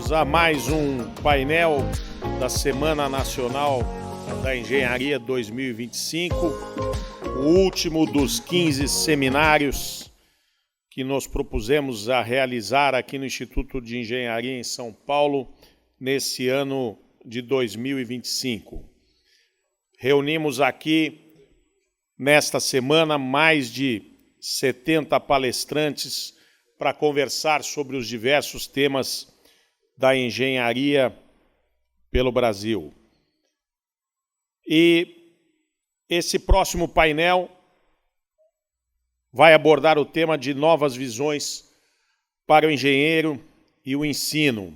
Vamos a mais um painel da Semana Nacional da Engenharia 2025, o último dos 15 seminários que nos propusemos a realizar aqui no Instituto de Engenharia em São Paulo nesse ano de 2025. Reunimos aqui, nesta semana, mais de 70 palestrantes para conversar sobre os diversos temas da engenharia pelo Brasil. E esse próximo painel vai abordar o tema de novas visões para o engenheiro e o ensino,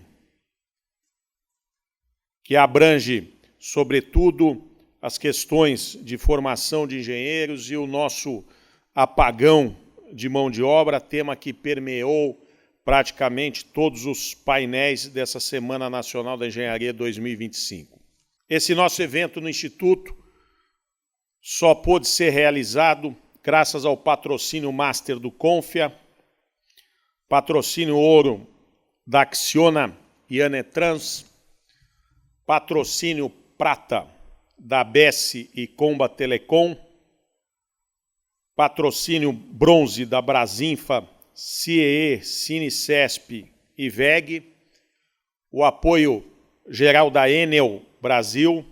que abrange, sobretudo, as questões de formação de engenheiros e o nosso apagão de mão de obra, tema que permeou praticamente todos os painéis dessa Semana Nacional da Engenharia 2025. Esse nosso evento no Instituto só pôde ser realizado graças ao patrocínio Master do Confia, patrocínio Ouro da Acciona e Anetrans, patrocínio Prata da Besse e Comba Telecom, patrocínio Bronze da Brasinfa, CIEE, Cinicesp e VEG, o apoio geral da Enel Brasil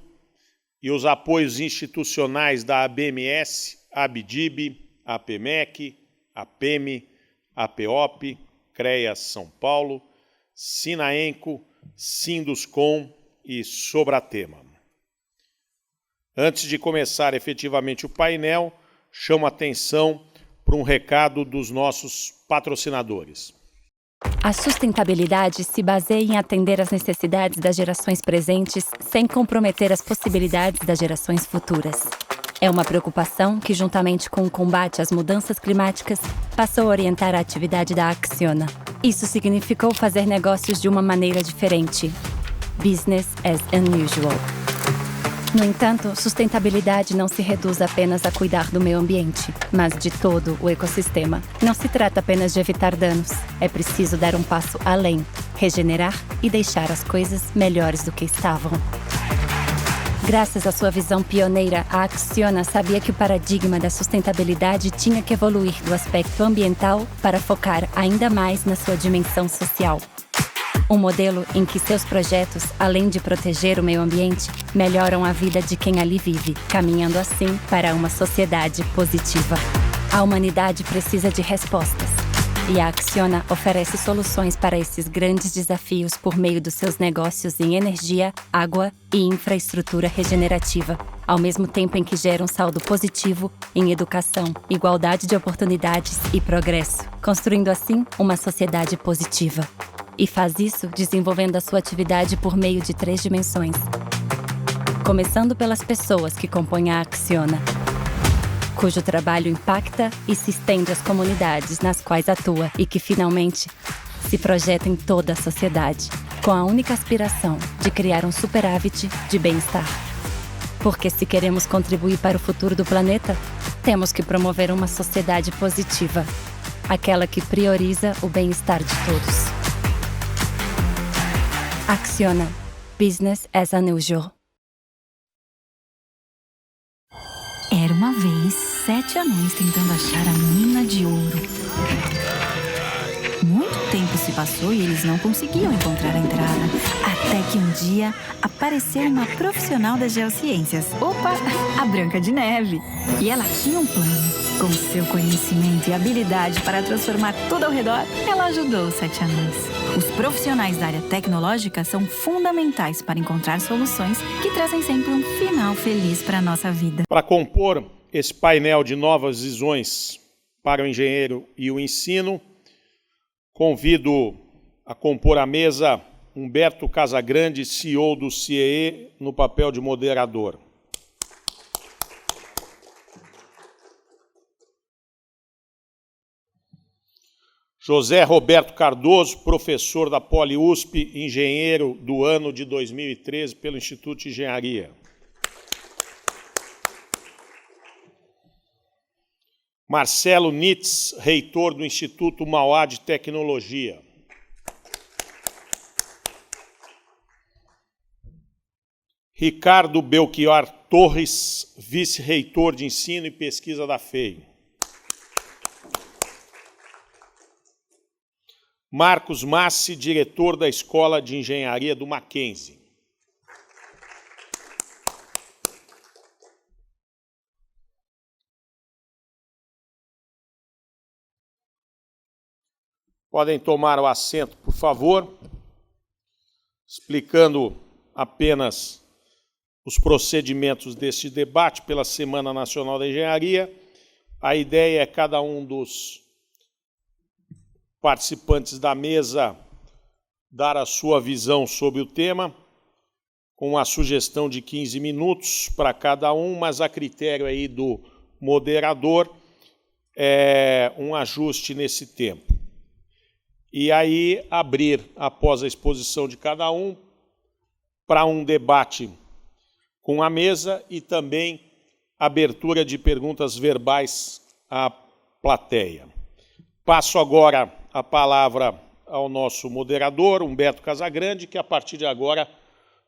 e os apoios institucionais da ABMS, ABDIB, APMEC, APEME, APEOP, CREAS São Paulo, Sinaenco, Sinduscom e Sobratema. Antes de começar efetivamente o painel, chamo a atenção para um recado dos nossos patrocinadores. A sustentabilidade se baseia em atender às necessidades das gerações presentes sem comprometer as possibilidades das gerações futuras. É uma preocupação que, juntamente com o combate às mudanças climáticas, passou a orientar a atividade da Acciona. Isso significou fazer negócios de uma maneira diferente. Business as unusual. No entanto, sustentabilidade não se reduz apenas a cuidar do meio ambiente, mas de todo o ecossistema. Não se trata apenas de evitar danos. É preciso dar um passo além, regenerar e deixar as coisas melhores do que estavam. Graças à sua visão pioneira, a Acciona sabia que o paradigma da sustentabilidade tinha que evoluir do aspecto ambiental para focar ainda mais na sua dimensão social. Um modelo em que seus projetos, além de proteger o meio ambiente, melhoram a vida de quem ali vive, caminhando assim para uma sociedade positiva. A humanidade precisa de respostas. E a Acciona oferece soluções para esses grandes desafios por meio dos seus negócios em energia, água e infraestrutura regenerativa, ao mesmo tempo em que gera um saldo positivo em educação, igualdade de oportunidades e progresso, construindo assim uma sociedade positiva. E faz isso desenvolvendo a sua atividade por meio de 3 dimensões. Começando pelas pessoas que compõem a Acciona, cujo trabalho impacta e se estende às comunidades nas quais atua e que, finalmente, se projeta em toda a sociedade, com a única aspiração de criar um superávit de bem-estar. Porque se queremos contribuir para o futuro do planeta, temos que promover uma sociedade positiva, aquela que prioriza o bem-estar de todos. Acciona. Business as unusual. Era uma vez 7 anões tentando achar a mina de ouro. Muito tempo se passou e eles não conseguiam encontrar a entrada. Até que um dia apareceu uma profissional das geociências. Opa, a Branca de Neve. E ela tinha um plano. Com seu conhecimento e habilidade para transformar tudo ao redor, ela ajudou os 7 anões. Os profissionais da área tecnológica são fundamentais para encontrar soluções que trazem sempre um final feliz para a nossa vida. Para compor esse painel de novas visões para o engenheiro e o ensino, convido a compor a mesa Humberto Casagrande, CEO do CIEE, no papel de moderador. José Roberto Cardoso, professor da PoliUSP, engenheiro do ano de 2013 pelo Instituto de Engenharia. Marcelo Nitz, reitor do Instituto Mauá de Tecnologia. Ricardo Belchior Torres, vice-reitor de ensino e pesquisa da FEI. Marcos Massi, diretor da Escola de Engenharia do Mackenzie. Podem tomar o assento, por favor, explicando apenas os procedimentos deste debate pela Semana Nacional da Engenharia. A ideia é cada um dos participantes da mesa dar a sua visão sobre o tema, com a sugestão de 15 minutos para cada um, mas a critério aí do moderador um ajuste nesse tempo. E aí abrir, após a exposição de cada um, para um debate com a mesa e também abertura de perguntas verbais à plateia. Passo agora a palavra ao nosso moderador, Humberto Casagrande, que a partir de agora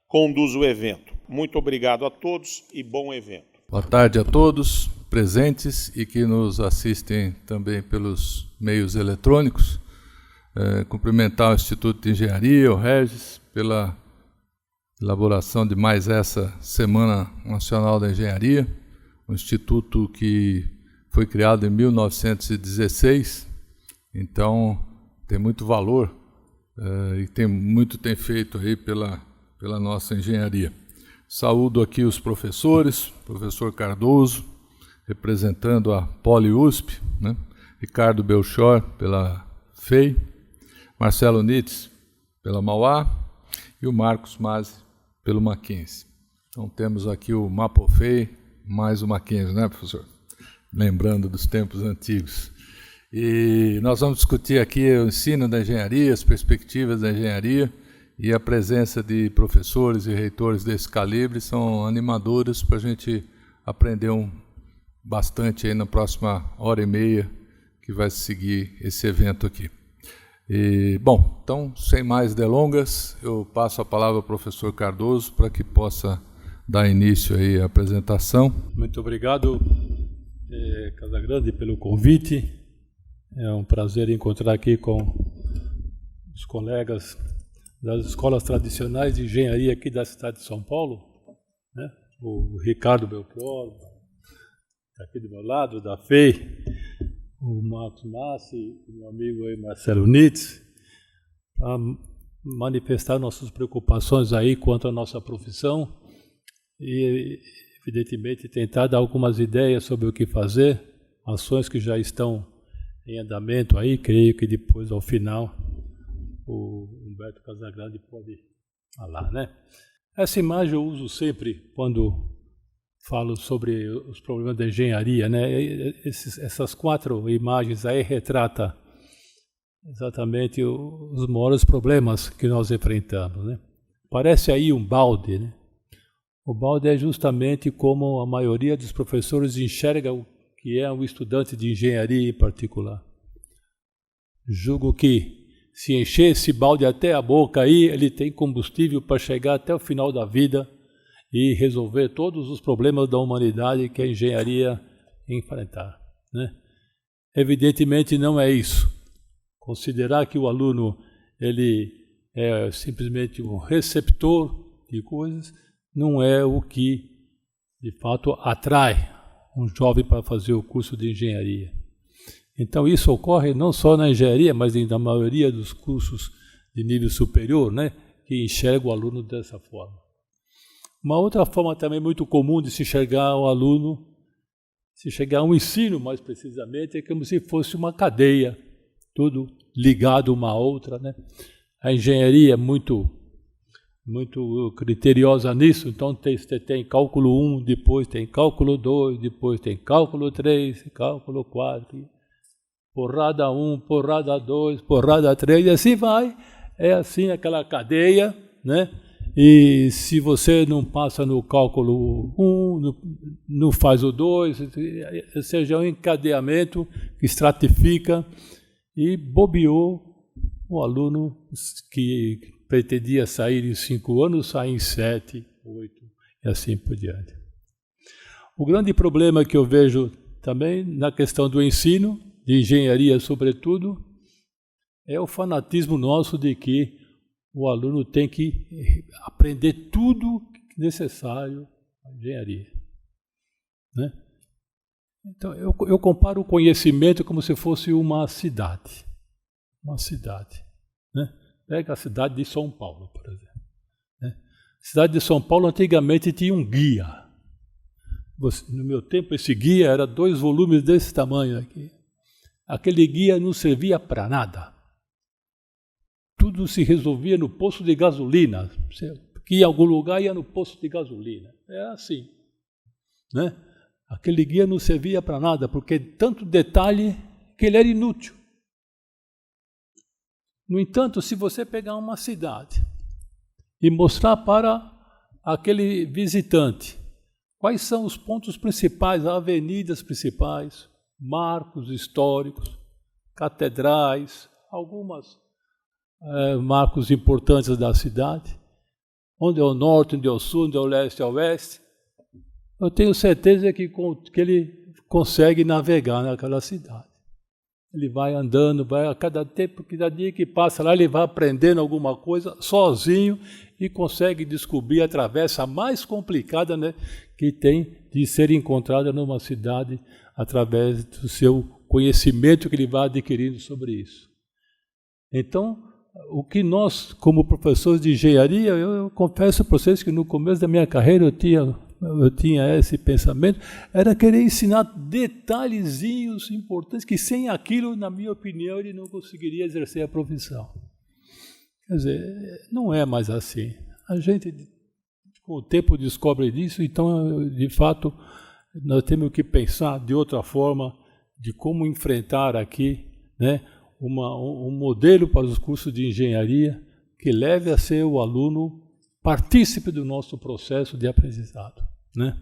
conduz o evento. Muito obrigado a todos e bom evento. Boa tarde a todos presentes e que nos assistem também pelos meios eletrônicos. Cumprimentar o Instituto de Engenharia, o Regis, pela elaboração de mais essa Semana Nacional da Engenharia, um instituto que foi criado em 1916, então tem muito valor e tem feito aí pela nossa engenharia. Saúdo aqui os professores, professor Cardoso, representando a Poli-USP, né? Ricardo Belchior, pela FEI, Marcelo Nitz, pela Mauá, e o Marcos Massi, pelo Mackenzie. Então temos aqui o Mapofei, mais o Mackenzie, né, professor? Lembrando dos tempos antigos. E nós vamos discutir aqui o ensino da engenharia, as perspectivas da engenharia, e a presença de professores e reitores desse calibre são animadoras para a gente aprender bastante aí na próxima hora e meia que vai seguir esse evento aqui. Bom, então, sem mais delongas, eu passo a palavra ao professor Cardoso para que possa dar início aí à apresentação. Muito obrigado, Casagrande, pelo convite. É um prazer encontrar aqui com os colegas das escolas tradicionais de engenharia aqui da cidade de São Paulo, né? O Ricardo Belchior, aqui do meu lado, da FEI, o Marcos Massi, o meu amigo aí, Marcelo Nitz, para manifestar nossas preocupações aí quanto à nossa profissão e, evidentemente, tentar dar algumas ideias sobre o que fazer, ações que já estão em andamento aí, creio que depois, ao final, o Humberto Casagrande pode falar, né? Essa imagem eu uso sempre quando falo sobre os problemas da engenharia, né? Essas 4 imagens aí retratam exatamente os maiores problemas que nós enfrentamos, né? Parece aí um balde, né? O balde é justamente como a maioria dos professores enxerga o que é um estudante de engenharia em particular. Julgo que se encher esse balde até a boca aí, ele tem combustível para chegar até o final da vida e resolver todos os problemas da humanidade que a engenharia enfrentar, né? Evidentemente não é isso. Considerar que o aluno ele é simplesmente um receptor de coisas não é o que, de fato, atrai um jovem para fazer o curso de engenharia. Então isso ocorre não só na engenharia, mas na maioria dos cursos de nível superior, né, que enxerga o aluno dessa forma. Uma outra forma também muito comum de se enxergar o aluno, se chegar a um ensino mais precisamente, é como se fosse uma cadeia, tudo ligado uma à outra, né? A engenharia é muito criteriosa nisso, então tem cálculo 1, depois tem cálculo 2, depois tem cálculo 3, cálculo 4, porrada 1, porrada 2, porrada 3, e assim vai. É assim aquela cadeia, né? E se você não passa no cálculo 1, não faz o 2, ou seja, é um encadeamento que estratifica e bobeou o aluno que pretendia sair em 5 anos, sai em 7, 8. e assim por diante. O grande problema que eu vejo também na questão do ensino, de engenharia sobretudo, é o fanatismo nosso de que o aluno tem que aprender tudo necessário à engenharia, né? Então, eu comparo o conhecimento como se fosse uma cidade. Uma cidade, né? Pega a cidade de São Paulo, por exemplo, né? A cidade de São Paulo antigamente tinha um guia. No meu tempo, esse guia era 2 volumes desse tamanho aqui. Aquele guia não servia para nada. Tudo se resolvia no posto de gasolina. Você ia em algum lugar, ia no posto de gasolina. É assim, né? Aquele guia não servia para nada, porque tanto detalhe que ele era inútil. No entanto, se você pegar uma cidade e mostrar para aquele visitante quais são os pontos principais, avenidas principais, marcos históricos, catedrais, algumas marcos importantes da cidade, onde é o norte, onde é o sul, onde é o leste, é o oeste, eu tenho certeza que ele consegue navegar naquela cidade. Ele vai andando, vai a cada tempo, cada dia que passa lá, ele vai aprendendo alguma coisa sozinho e consegue descobrir a travessa mais complicada, né, que tem de ser encontrada numa cidade através do seu conhecimento que ele vai adquirindo sobre isso. Então, o que nós, como professores de engenharia, eu confesso para vocês que no começo da minha carreira eu tinha esse pensamento, era querer ensinar detalhezinhos importantes que sem aquilo, na minha opinião, ele não conseguiria exercer a profissão. Quer dizer, não é mais assim. A gente, com o tempo, descobre disso, então, de fato, nós temos que pensar de outra forma de como enfrentar aqui, né, um modelo para os cursos de engenharia que leve a ser o aluno partícipe do nosso processo de aprendizado, né?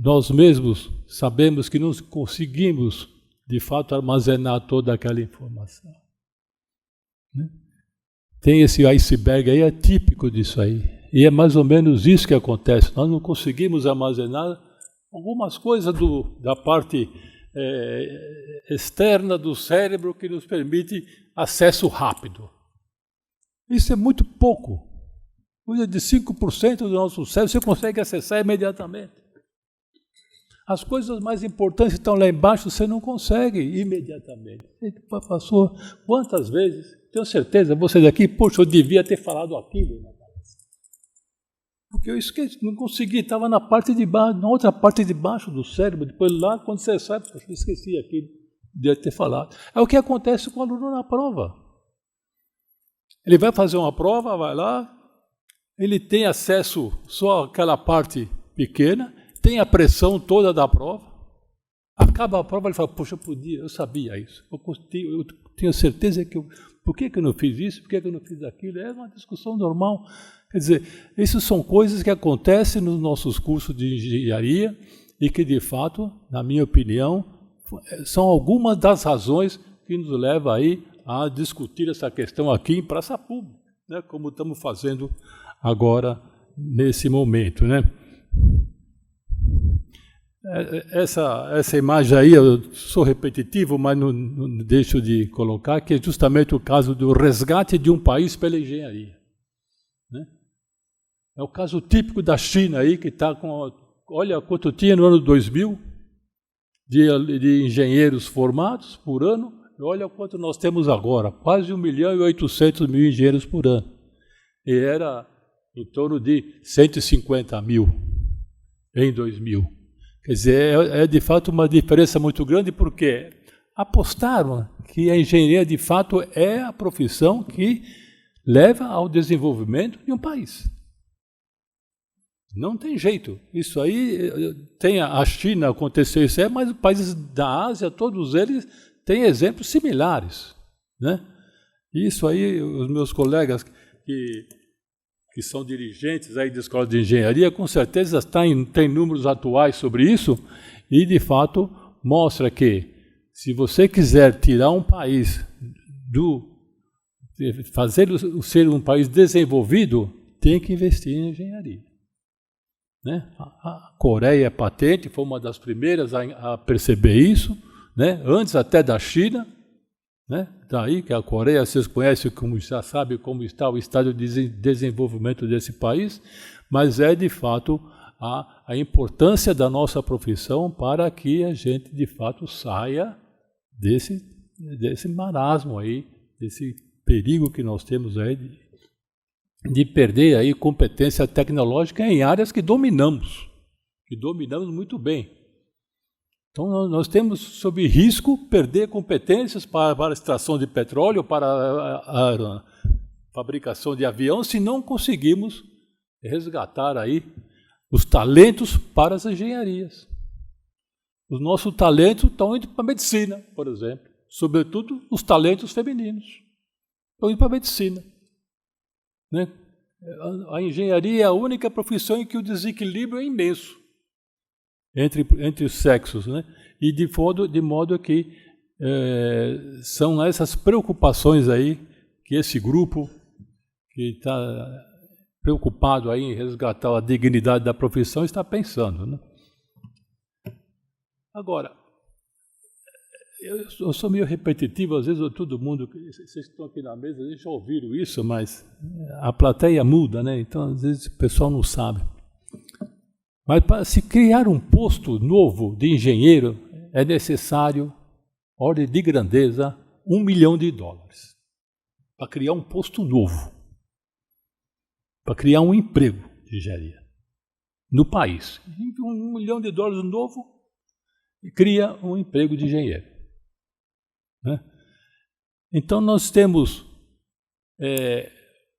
Nós mesmos sabemos que não conseguimos, de fato, armazenar toda aquela informação, né? Tem esse iceberg aí, é típico disso aí. E é mais ou menos isso que acontece. Nós não conseguimos armazenar algumas coisas da parte externa do cérebro que nos permite acesso rápido. Isso é muito pouco. Coisa de 5% do nosso cérebro você consegue acessar imediatamente. As coisas mais importantes que estão lá embaixo você não consegue imediatamente. Você passou quantas vezes? Tenho certeza, você daqui, poxa, eu devia ter falado aquilo na palestra. Porque eu esqueci, não consegui, estava na parte de baixo, na outra parte de baixo do cérebro, depois lá, quando você sai, poxa, eu esqueci aquilo, devia ter falado. É o que acontece com o aluno na prova. Ele vai fazer uma prova, vai lá, ele tem acesso só àquela parte pequena, tem a pressão toda da prova, acaba a prova, ele fala, poxa, eu sabia isso, eu tenho certeza que por que eu não fiz isso, por que eu não fiz aquilo, é uma discussão normal. Quer dizer, isso são coisas que acontecem nos nossos cursos de engenharia e que, de fato, na minha opinião, são algumas das razões que nos levam aí a discutir essa questão aqui em praça pública, né, como estamos fazendo agora, nesse momento, né? Essa imagem aí, eu sou repetitivo, mas não deixo de colocar, que é justamente o caso do resgate de um país pela engenharia, né? É o caso típico da China aí, que está com... Olha quanto tinha no ano 2000 de engenheiros formados por ano, e olha quanto nós temos agora, quase 1.800.000 engenheiros por ano. E era em torno de 150.000 em 2000. Quer dizer, é de fato uma diferença muito grande, porque apostaram que a engenharia de fato é a profissão que leva ao desenvolvimento de um país. Não tem jeito. Isso aí, tem a China, aconteceu isso, mas os países da Ásia, todos eles têm exemplos similares, né? Isso aí, os meus colegas que são dirigentes aí da escola de engenharia, com certeza têm números atuais sobre isso, e de fato mostra que se você quiser tirar um país fazer ser um país desenvolvido, tem que investir em engenharia. Né? A Coreia é patente, foi uma das primeiras a perceber isso, né? Antes até da China, né? Daí que a Coreia, vocês conhecem, como já sabem como está o estado de desenvolvimento desse país, mas é de fato a importância da nossa profissão para que a gente de fato saia desse marasmo aí, desse perigo que nós temos aí de perder aí competência tecnológica em áreas que dominamos muito bem. Então nós temos sob risco perder competências para a extração de petróleo, para a fabricação de avião, se não conseguimos resgatar aí os talentos para as engenharias. Os nossos talentos estão indo para a medicina, por exemplo, sobretudo os talentos femininos. Estão indo para a medicina. Né? A engenharia é a única profissão em que o desequilíbrio é imenso entre os sexos, né? E de modo que são essas preocupações aí que esse grupo que está preocupado aí em resgatar a dignidade da profissão está pensando, né? Agora, eu sou meio repetitivo, às vezes todo mundo, vocês estão aqui na mesa, já ouviram isso, mas a plateia muda, né? Então às vezes o pessoal não sabe. Mas para se criar um posto novo de engenheiro, é necessário, ordem de grandeza, $1 milhão. Para criar um posto novo. Para criar um emprego de engenharia no país. $1 milhão novo e cria um emprego de engenheiro. Né? Então nós temos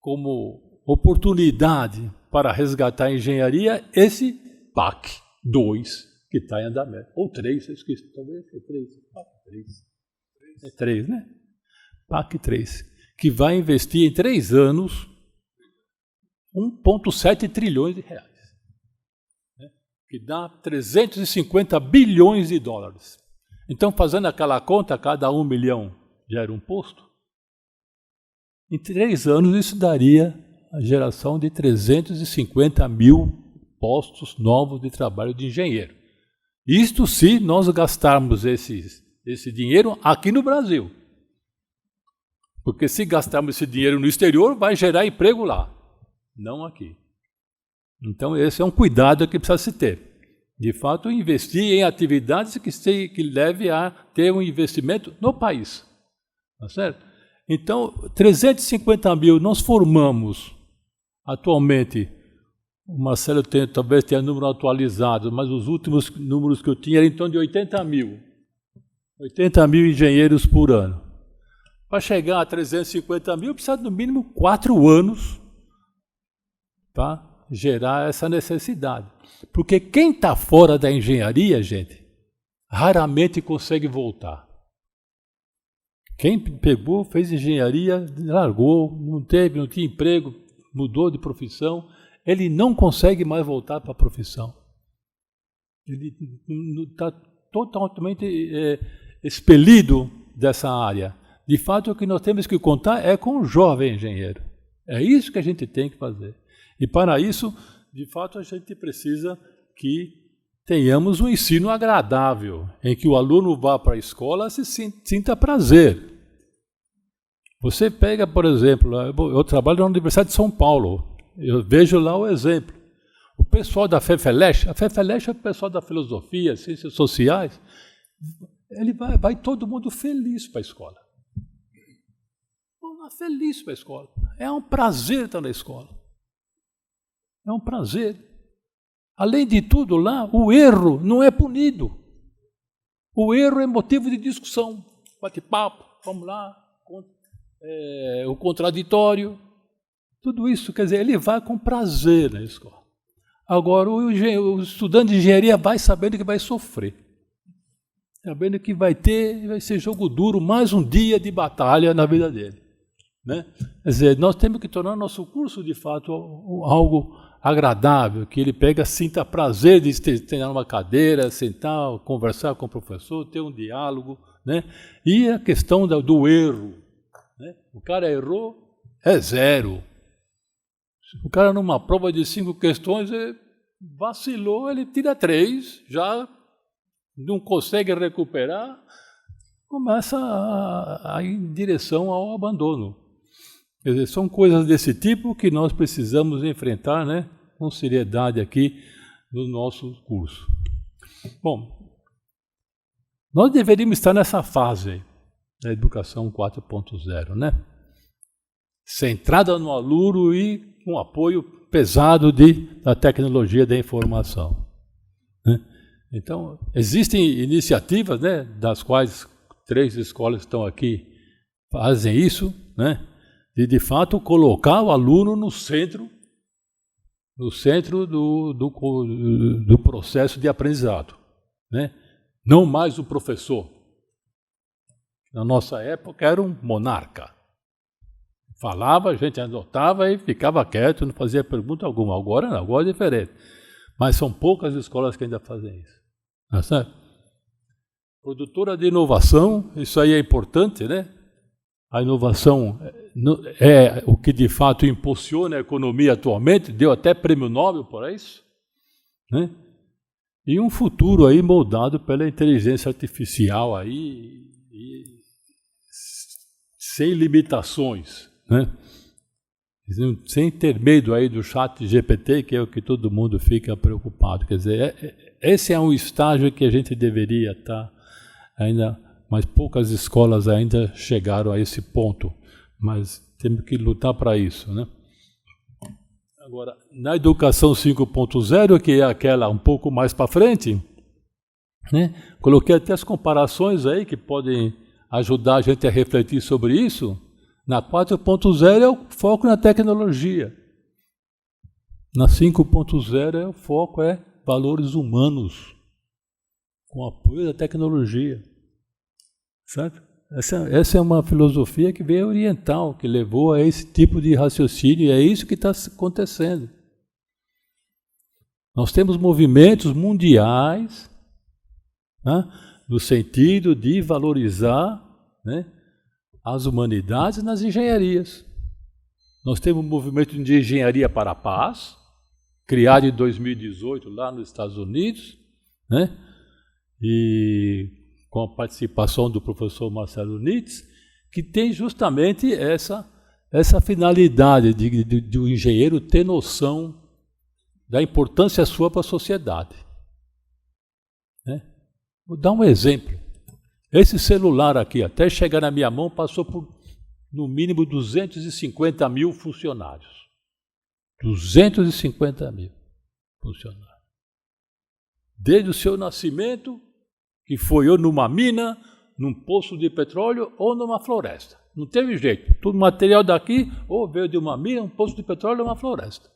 como oportunidade para resgatar a engenharia esse PAC 2 que está em andamento. Ou 3, eu esqueci, talvez é 3. PAC 3. É 3, né? PAC 3, que vai investir em 3 anos 1,7 trilhões de reais. Né? Que dá 350 bilhões de dólares. Então, fazendo aquela conta, cada 1 milhão gera um posto. Em 3 anos, isso daria a geração de 350 mil postos novos de trabalho de engenheiro. Isto se nós gastarmos esse dinheiro aqui no Brasil. Porque se gastarmos esse dinheiro no exterior, vai gerar emprego lá, não aqui. Então, esse é um cuidado que precisa se ter. De fato, investir em atividades que leve a ter um investimento no país. Tá certo? Então, 350 mil, nós formamos atualmente, o Marcelo talvez tenha número atualizado, mas os últimos números que eu tinha eram em torno de 80 mil. 80 mil engenheiros por ano. Para chegar a 350 mil, precisa no mínimo 4 anos para gerar essa necessidade. Porque quem está fora da engenharia, gente, raramente consegue voltar. Quem pegou, fez engenharia, largou, não tinha emprego, mudou de profissão, ele não consegue mais voltar para a profissão. Ele está totalmente expelido dessa área. De fato, o que nós temos que contar é com o jovem engenheiro. É isso que a gente tem que fazer. E para isso, de fato, a gente precisa que tenhamos um ensino agradável, em que o aluno vá para a escola e se sinta prazer. Você pega, por exemplo, eu trabalho na Universidade de São Paulo, eu vejo lá o exemplo. O pessoal da FEFELESH, a FEFELESH é o pessoal da filosofia, ciências sociais, ele vai todo mundo feliz para a escola. Feliz para a escola. É um prazer estar na escola. É um prazer. Além de tudo, lá, o erro não é punido. O erro é motivo de discussão. Bate-papo, vamos lá, o contraditório. Tudo isso, quer dizer, ele vai com prazer na escola. Agora, o estudante de engenharia vai sabendo que vai sofrer. Sabendo que vai ser jogo duro, mais um dia de batalha na vida dele. Né? Quer dizer, nós temos que tornar nosso curso, de fato, algo agradável, que ele sinta prazer de estar numa cadeira, sentar, conversar com o professor, ter um diálogo, né? E a questão do erro. Né? O cara errou, é 0. O cara, numa prova de 5 questões, ele vacilou, ele tira 3, já não consegue recuperar, começa a ir em direção ao abandono. Quer dizer, são coisas desse tipo que nós precisamos enfrentar, né, com seriedade aqui no nosso curso. Bom, nós deveríamos estar nessa fase da educação 4.0, né? Centrada no aluno e com apoio pesado da tecnologia da informação, né? Então, existem iniciativas, né, das quais 3 escolas estão aqui, fazem isso, né, de fato colocar o aluno no centro do processo de aprendizado, né? Não mais o professor. Na nossa época era um monarca. Falava, a gente anotava e ficava quieto, não fazia pergunta alguma. Agora não, agora é diferente. Mas são poucas escolas que ainda fazem isso. Tá certo? Produtora de inovação, isso aí é importante, né? A inovação é o que de fato impulsiona a economia atualmente, deu até prêmio Nobel por isso, né? E um futuro aí moldado pela inteligência artificial aí, sem limitações, né? Sem ter medo aí do chat GPT, que é o que todo mundo fica preocupado. Quer dizer, esse é um estágio que a gente deveria estar ainda, mas poucas escolas ainda chegaram a esse ponto, mas temos que lutar para isso, né? Agora, na educação 5.0, que é aquela um pouco mais para frente, né? Coloquei até as comparações aí que podem ajudar a gente a refletir sobre isso. Na 4.0 é o foco na tecnologia. Na 5.0 o foco é valores humanos, com apoio da tecnologia. Certo? Essa é uma filosofia que veio oriental, que levou a esse tipo de raciocínio, e é isso que está acontecendo. Nós temos movimentos mundiais, né, no sentido de valorizar, né, as humanidades nas engenharias. Nós temos um movimento de engenharia para a paz, criado em 2018 lá nos Estados Unidos, né, e com a participação do professor Marcelo Nitz, que tem justamente essa finalidade de o engenheiro ter noção da importância sua para a sociedade, né? Vou dar um exemplo. Esse celular aqui, até chegar na minha mão, passou por, no mínimo, 250 mil funcionários. 250 mil funcionários. Desde o seu nascimento, que foi ou numa mina, num poço de petróleo ou numa floresta. Não teve jeito. Todo material daqui ou veio de uma mina, um poço de petróleo ou uma floresta.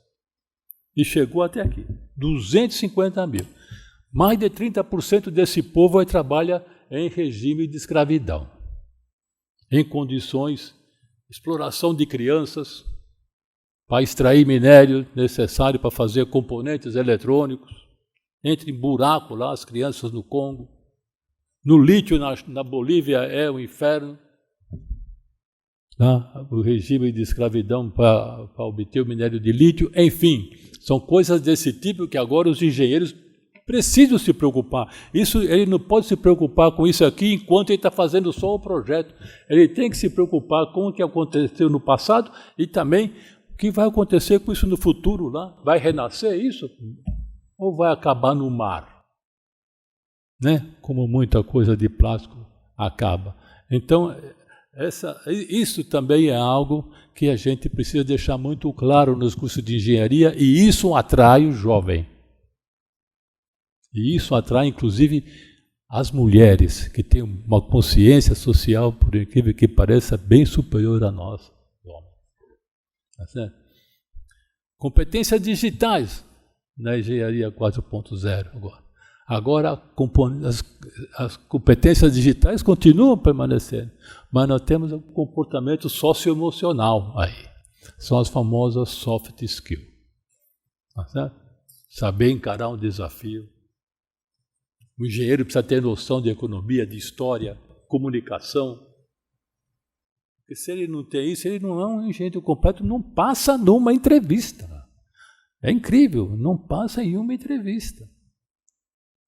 E chegou até aqui. 250 mil. Mais de 30% desse povo aí trabalha em regime de escravidão. Em condições de exploração de crianças, para extrair minério necessário para fazer componentes eletrônicos. Entre em buraco lá, as crianças no Congo. No lítio, na Bolívia, é um inferno. O regime de escravidão para obter o minério de lítio. Enfim, são coisas desse tipo que agora os engenheiros precisam se preocupar. Ele não pode se preocupar com isso aqui enquanto ele está fazendo só o projeto. Ele tem que se preocupar com o que aconteceu no passado e também o que vai acontecer com isso no futuro lá. Vai renascer isso? Ou vai acabar no mar? Né? Como muita coisa de plástico acaba. Então, isso também é algo que a gente precisa deixar muito claro nos cursos de engenharia, e isso atrai o jovem. E isso atrai, inclusive, as mulheres, que têm uma consciência social, por incrível que pareça, bem superior a nós, homens. Tá certo? Competências digitais na engenharia 4.0 agora. Agora, as competências digitais continuam permanecendo, mas nós temos um comportamento socioemocional aí. São as famosas soft skills. Tá certo? Saber encarar um desafio. O engenheiro precisa ter noção de economia, de história, comunicação. Porque se ele não tem isso, ele não é um engenheiro completo, não passa numa entrevista. É incrível, não passa em uma entrevista.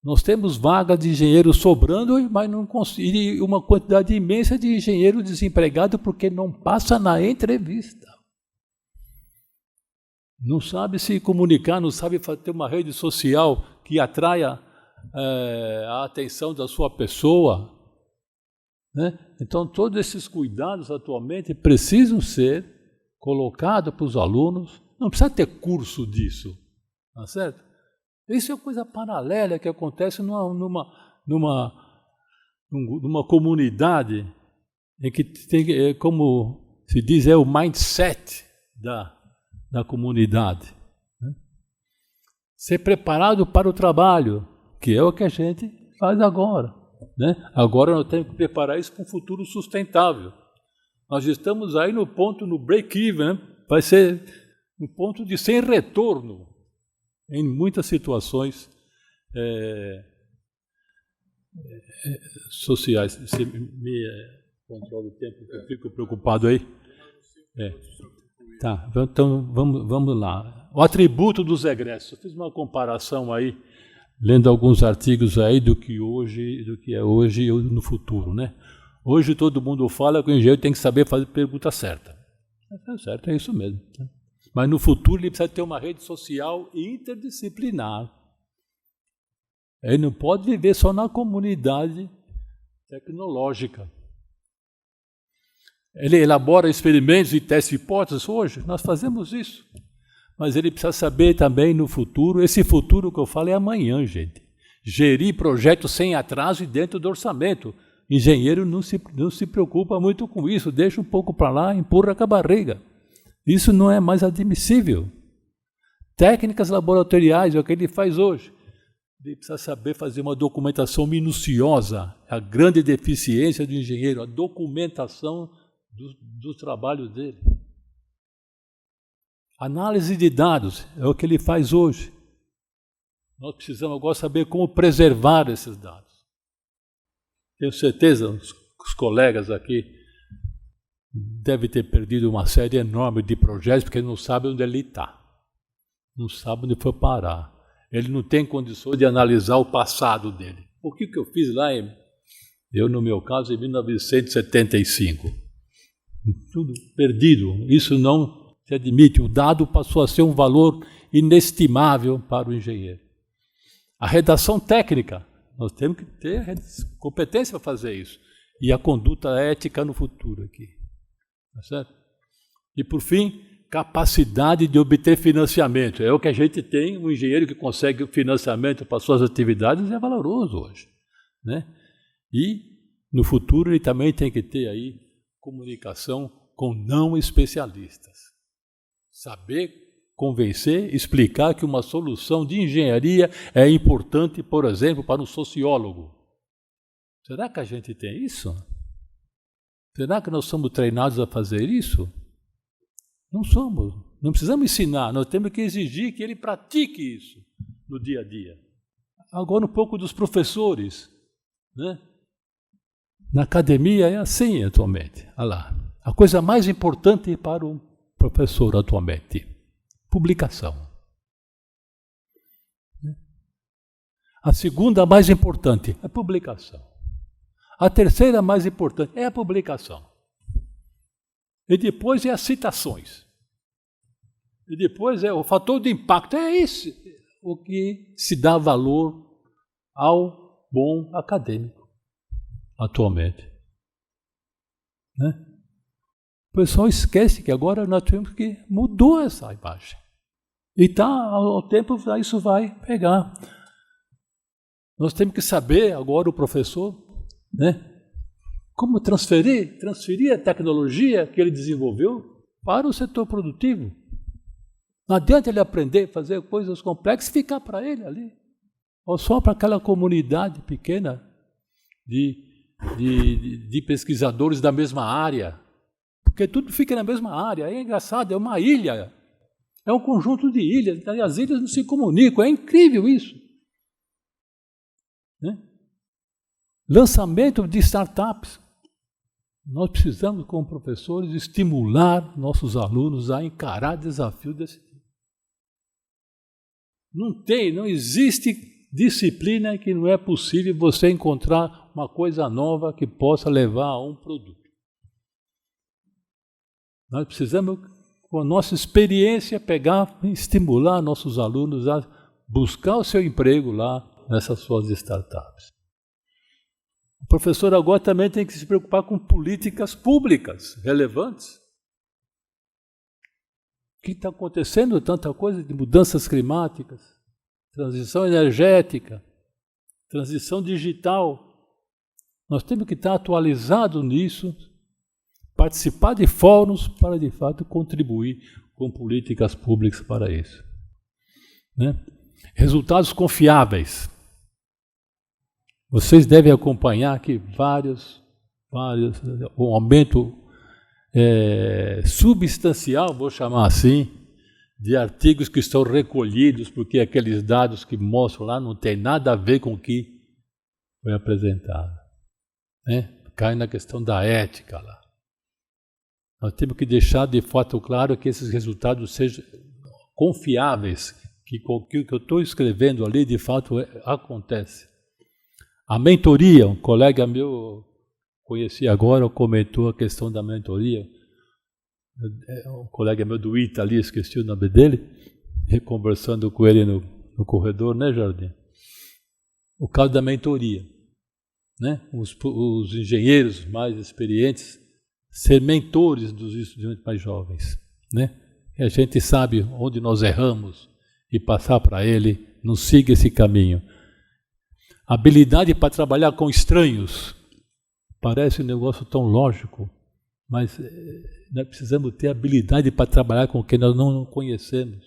Nós temos vagas de engenheiro sobrando, mas não consegue uma quantidade imensa de engenheiro desempregado porque não passa na entrevista. Não sabe se comunicar, não sabe ter uma rede social que atraia a atenção da sua pessoa. Né? Então, todos esses cuidados atualmente precisam ser colocados para os alunos. Não precisa ter curso disso, tá certo? Isso é coisa paralela que acontece numa comunidade em que tem, como se diz, é o mindset da comunidade. Né? Ser preparado para o trabalho, que é o que a gente faz agora. Né? Agora nós temos que preparar isso para um futuro sustentável. Nós estamos aí no ponto, no break-even, né? Vai ser um ponto de sem retorno em muitas situações sociais. Você me controla o tempo, que eu fico preocupado aí? Tá, então vamos lá. O atributo dos egressos. Eu fiz uma comparação aí, lendo alguns artigos aí do que é hoje e no futuro, né? Hoje todo mundo fala que o engenheiro tem que saber fazer a pergunta certa. É certo, é isso mesmo. Né? Mas no futuro ele precisa ter uma rede social interdisciplinar. Ele não pode viver só na comunidade tecnológica. Ele elabora experimentos e testa hipóteses hoje, nós fazemos isso. Mas ele precisa saber também no futuro, esse futuro que eu falo é amanhã, gente. Gerir projetos sem atraso e dentro do orçamento. Engenheiro não se preocupa muito com isso, deixa um pouco para lá, empurra com a barriga. Isso não é mais admissível. Técnicas laboratoriais é o que ele faz hoje. Ele precisa saber fazer uma documentação minuciosa. A grande deficiência do engenheiro, a documentação do trabalho dele. Análise de dados é o que ele faz hoje. Nós precisamos agora saber como preservar esses dados. Tenho certeza, os colegas aqui devem ter perdido uma série enorme de projetos porque não sabem onde ele está. Não sabem onde foi parar. Ele não tem condições de analisar o passado dele. O que eu fiz lá, eu no meu caso, em 1975? Tudo perdido. Isso não se admite. O dado passou a ser um valor inestimável para o engenheiro. A redação técnica, nós temos que ter competência para fazer isso. E a conduta ética no futuro aqui. Tá certo? E por fim, capacidade de obter financiamento. É o que a gente tem, um engenheiro que consegue financiamento para suas atividades é valoroso hoje. Né? E no futuro ele também tem que ter aí comunicação com não especialistas. Saber convencer, explicar que uma solução de engenharia é importante, por exemplo, para um sociólogo. Será que a gente tem isso? Será que nós somos treinados a fazer isso? Não somos. Não precisamos ensinar, nós temos que exigir que ele pratique isso no dia a dia. Agora um pouco dos professores, né? Na academia é assim atualmente. Olha lá. A coisa mais importante para um professor atualmente, publicação. A segunda mais importante é a publicação. A terceira mais importante é a publicação. E depois é as citações. E depois é o fator de impacto. É isso o que se dá valor ao bom acadêmico atualmente. Né? O pessoal esquece que agora nós temos que mudar essa imagem. E ao tempo isso vai pegar. Nós temos que saber agora o professor, né? Como transferir a tecnologia que ele desenvolveu para o setor produtivo. Não adianta ele aprender a fazer coisas complexas e ficar para ele ali. Ou só para aquela comunidade pequena de pesquisadores da mesma área. Porque tudo fica na mesma área. É engraçado, é uma ilha. É um conjunto de ilhas. E as ilhas não se comunicam. É incrível isso. Né? Lançamento de startups. Nós precisamos, como professores, estimular nossos alunos a encarar desafios desse tipo. Não existe disciplina que não é possível você encontrar uma coisa nova que possa levar a um produto. Nós precisamos, com a nossa experiência, pegar e estimular nossos alunos a buscar o seu emprego lá nessas suas startups. O professor agora também tem que se preocupar com políticas públicas relevantes. O que está acontecendo? Tanta coisa de mudanças climáticas, transição energética, transição digital. Nós temos que estar atualizados nisso, participar de fóruns para, de fato, contribuir com políticas públicas para isso. Né? Resultados confiáveis. Vocês devem acompanhar que um aumento substancial, vou chamar assim, de artigos que estão recolhidos, porque aqueles dados que mostram lá não tem nada a ver com o que foi apresentado. Né? Cai na questão da ética lá. Nós temos que deixar de fato claro que esses resultados sejam confiáveis, que o que eu estou escrevendo ali de fato acontece. A mentoria, um colega meu, conheci agora, comentou a questão da mentoria. Um colega meu do ITA ali, esqueci o nome dele, conversando com ele no corredor, né, Jardim? O caso da mentoria. Né? Os engenheiros mais experientes ser mentores dos estudantes mais jovens. Né? E a gente sabe onde nós erramos e passar para ele, não siga esse caminho. Habilidade para trabalhar com estranhos. Parece um negócio tão lógico, mas nós precisamos ter habilidade para trabalhar com quem nós não conhecemos.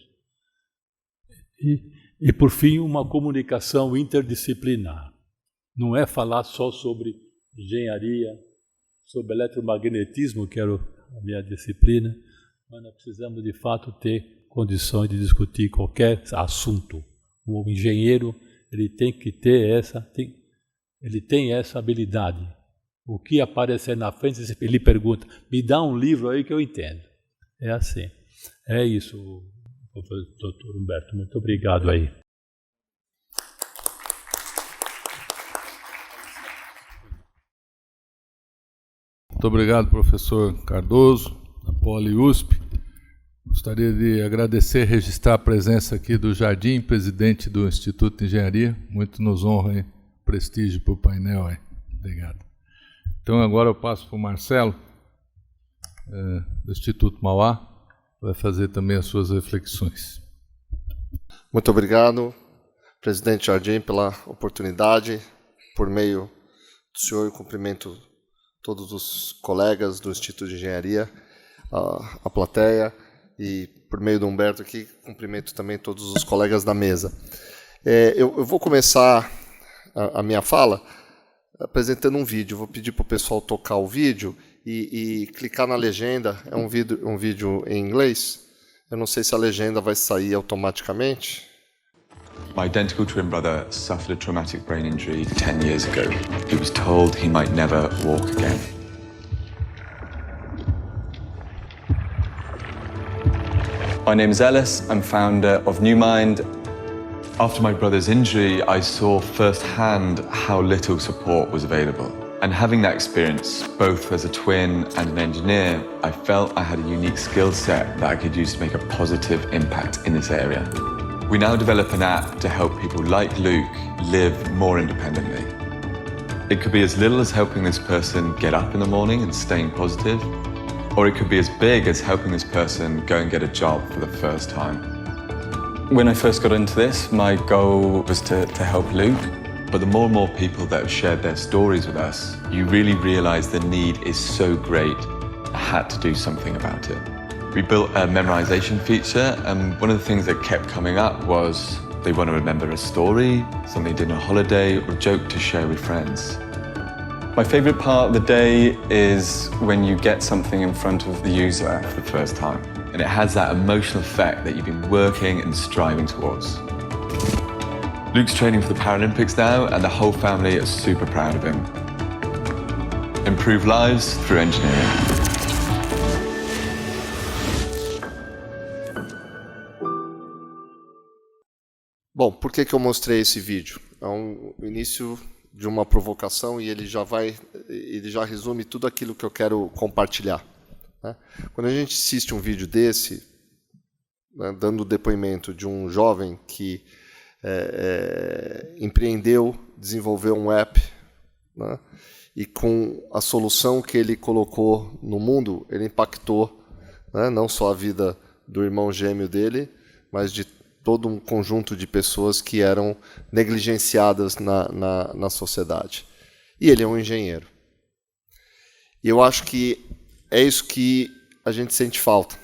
E por fim, uma comunicação interdisciplinar. Não é falar só sobre engenharia, sobre eletromagnetismo, que era a minha disciplina, mas nós precisamos de fato ter condições de discutir qualquer assunto. O engenheiro ele tem que ter essa habilidade. O que aparecer na frente, ele pergunta, me dá um livro aí que eu entendo. É assim. É isso, doutor Humberto. Muito obrigado aí. Muito obrigado, professor Cardoso, da Poli USP. Gostaria de agradecer e registrar a presença aqui do Jardim, presidente do Instituto de Engenharia. Muito nos honra, hein? Prestígio para o painel. Hein? Obrigado. Então, agora eu passo para o Marcelo, do Instituto Mauá, vai fazer também as suas reflexões. Muito obrigado, presidente Jardim, pela oportunidade. Por meio do senhor, eu cumprimento todos os colegas do Instituto de Engenharia, a plateia, e por meio do Humberto aqui, cumprimento também todos os colegas da mesa. Eu vou começar a minha fala apresentando um vídeo. Vou pedir para o pessoal tocar o vídeo e clicar na legenda. É um vídeo em inglês. Eu não sei se a legenda vai sair automaticamente. My identical twin brother suffered a traumatic brain injury 10 years ago. He was told he might never walk again. My name is Ellis. I'm founder of NewMind. After my brother's injury, I saw firsthand how little support was available. And having that experience, both as a twin and an engineer, I felt I had a unique skill set that I could use to make a positive impact in this area. We now develop an app to help people like Luke live more independently. It could be as little as helping this person get up in the morning and staying positive, or it could be as big as helping this person go and get a job for the first time. When I first got into this, my goal was to help Luke. But the more and more people that have shared their stories with us, you really realize the need is so great, I had to do something about it. We built a memorization feature, and one of the things that kept coming up was they want to remember a story, something they did on a holiday, or a joke to share with friends. My favorite part of the day is when you get something in front of the user for the first time, and it has that emotional effect that you've been working and striving towards. Luke's training for the Paralympics now, and the whole family are super proud of him. In improve lives through engineering. Bom, por que eu mostrei esse vídeo? É o início de uma provocação e ele já resume tudo aquilo que eu quero compartilhar. Né? Quando a gente assiste um vídeo desse, né, dando o depoimento de um jovem que empreendeu, desenvolveu um app, né, e com a solução que ele colocou no mundo, ele impactou, né, não só a vida do irmão gêmeo dele, mas de todo um conjunto de pessoas que eram negligenciadas na sociedade. E ele é um engenheiro. E eu acho que é isso que a gente sente falta,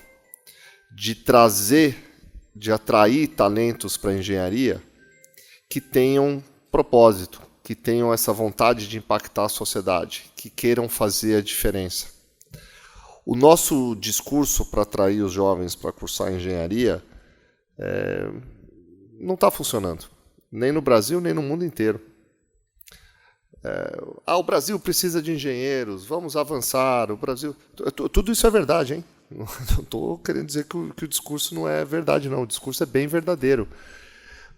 de atrair talentos para a engenharia que tenham propósito, que tenham essa vontade de impactar a sociedade, que queiram fazer a diferença. O nosso discurso para atrair os jovens para cursar engenharia não está funcionando, nem no Brasil, nem no mundo inteiro. O Brasil precisa de engenheiros, vamos avançar, o Brasil... Tudo isso é verdade, hein? Não estou querendo dizer que o discurso não é verdade, não. O discurso é bem verdadeiro.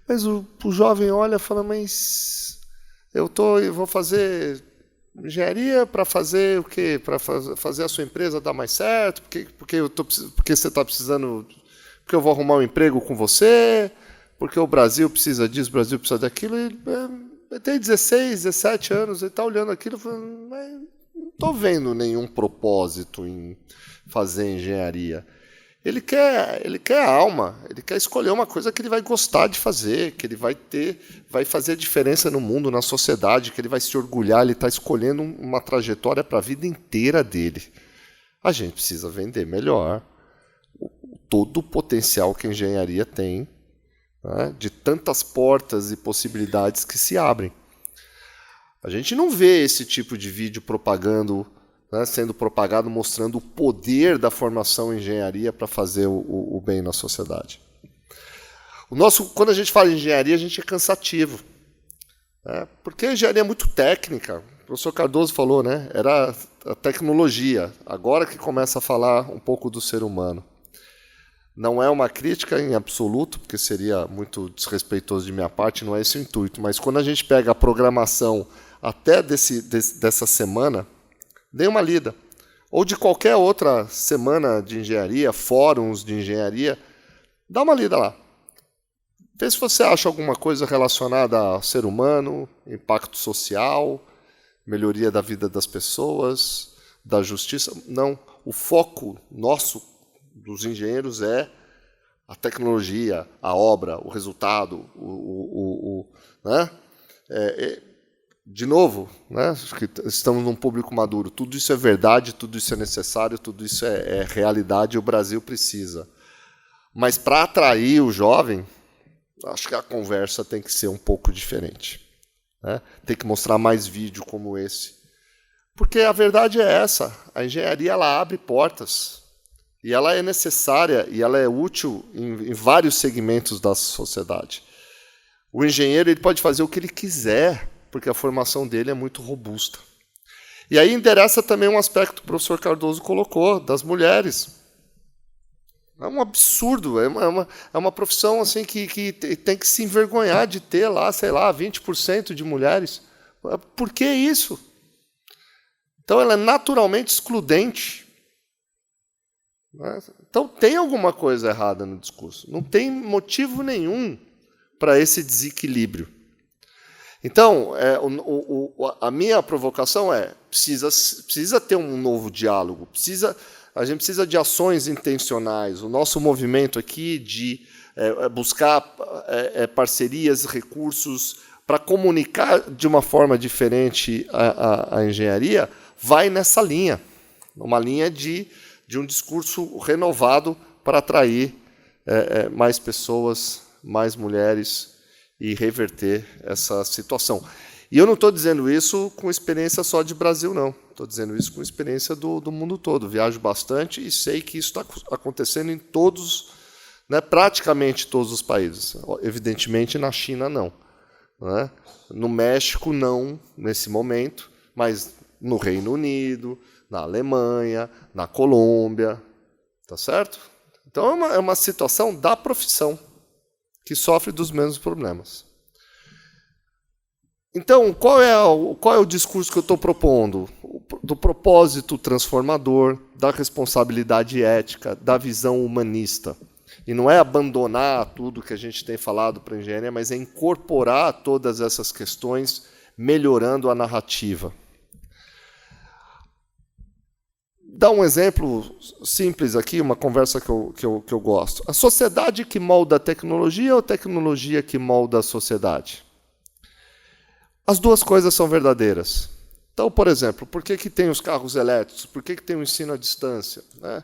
Mas o jovem olha e fala, mas eu vou fazer engenharia para fazer o quê? Para fazer a sua empresa dar mais certo? Porque você está precisando... Porque eu vou arrumar um emprego com você, porque o Brasil precisa disso, o Brasil precisa daquilo. Ele tem 16, 17 anos, ele está olhando aquilo e falando, mas não estou vendo nenhum propósito em fazer engenharia. Ele quer a alma, ele quer escolher uma coisa que ele vai gostar de fazer, que ele vai fazer a diferença no mundo, na sociedade, que ele vai se orgulhar, ele está escolhendo uma trajetória para a vida inteira dele. A gente precisa vender melhor todo o potencial que a engenharia tem, né, de tantas portas e possibilidades que se abrem. A gente não vê esse tipo de vídeo sendo propagado, mostrando o poder da formação em engenharia para fazer o bem na sociedade. Quando a gente fala em engenharia, a gente é cansativo, né, porque a engenharia é muito técnica. O professor Cardoso falou, né, era a tecnologia, agora que começa a falar um pouco do ser humano. Não é uma crítica em absoluto, porque seria muito desrespeitoso de minha parte, não é esse o intuito. Mas quando a gente pega a programação até dessa semana, dê uma lida. Ou de qualquer outra semana de engenharia, fóruns de engenharia, dá uma lida lá. Vê se você acha alguma coisa relacionada ao ser humano, impacto social, melhoria da vida das pessoas, da justiça. Não, o foco nosso dos engenheiros é a tecnologia, a obra, o resultado, né? De novo, né? Acho que estamos num público maduro. Tudo isso é verdade, tudo isso é necessário, tudo isso é realidade e o Brasil precisa. Mas para atrair o jovem, acho que a conversa tem que ser um pouco diferente, né? Tem que mostrar mais vídeo como esse. Porque a verdade é essa, a engenharia ela abre portas. E ela é necessária e ela é útil em vários segmentos da sociedade. O engenheiro ele pode fazer o que ele quiser, porque a formação dele é muito robusta. E aí endereça também um aspecto que o professor Cardoso colocou, das mulheres. É um absurdo, é uma profissão assim, que tem que se envergonhar de ter lá, sei lá, 20% de mulheres. Por que isso? Então ela é naturalmente excludente. Então tem alguma coisa errada no discurso. Não tem motivo nenhum para esse desequilíbrio. Então, a minha provocação precisa ter um novo diálogo, a gente precisa de ações intencionais. O nosso movimento aqui de buscar parcerias, recursos para comunicar de uma forma diferente a engenharia vai nessa linha, uma linha de um discurso renovado para atrair mais pessoas, mais mulheres e reverter essa situação. E eu não estou dizendo isso com experiência só de Brasil, não. Estou dizendo isso com experiência do mundo todo. Viajo bastante e sei que isso está acontecendo em todos, né, praticamente todos os países. Evidentemente, na China, não. Né? No México, não, nesse momento, mas no Reino Unido, na Alemanha, na Colômbia, tá certo? Então é uma situação da profissão que sofre dos mesmos problemas. Então, qual é o discurso que eu estou propondo? Do propósito transformador, da responsabilidade ética, da visão humanista. E não é abandonar tudo que a gente tem falado para a engenharia, mas é incorporar todas essas questões, melhorando a narrativa. Dá um exemplo simples aqui, uma conversa que eu gosto. A sociedade que molda a tecnologia ou a tecnologia que molda a sociedade? As duas coisas são verdadeiras. Então, por exemplo, por que tem os carros elétricos? Por que tem o ensino à distância? Né?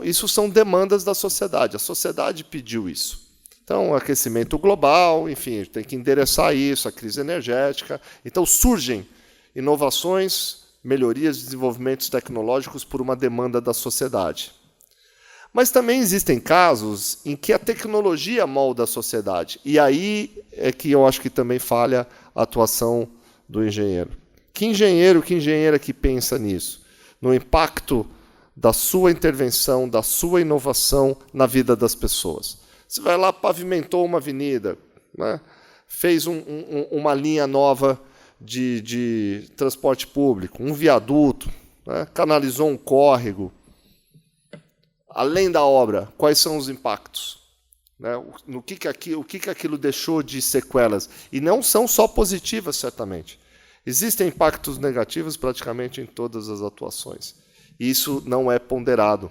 Isso são demandas da sociedade. A sociedade pediu isso. Então, aquecimento global, enfim, tem que endereçar isso, a crise energética. Então, surgem inovações, melhorias, desenvolvimentos tecnológicos por uma demanda da sociedade. Mas também existem casos em que a tecnologia molda a sociedade. E aí é que eu acho que também falha a atuação do engenheiro. Que engenheira que pensa nisso? No impacto da sua intervenção, da sua inovação na vida das pessoas. Você vai lá, pavimentou uma avenida, né? Fez uma linha nova de transporte público, um viaduto, né? Canalizou um córrego. Além da obra, quais são os impactos? Né? O que aquilo deixou de sequelas? E não são só positivas, certamente. Existem impactos negativos praticamente em todas as atuações. E isso não é ponderado.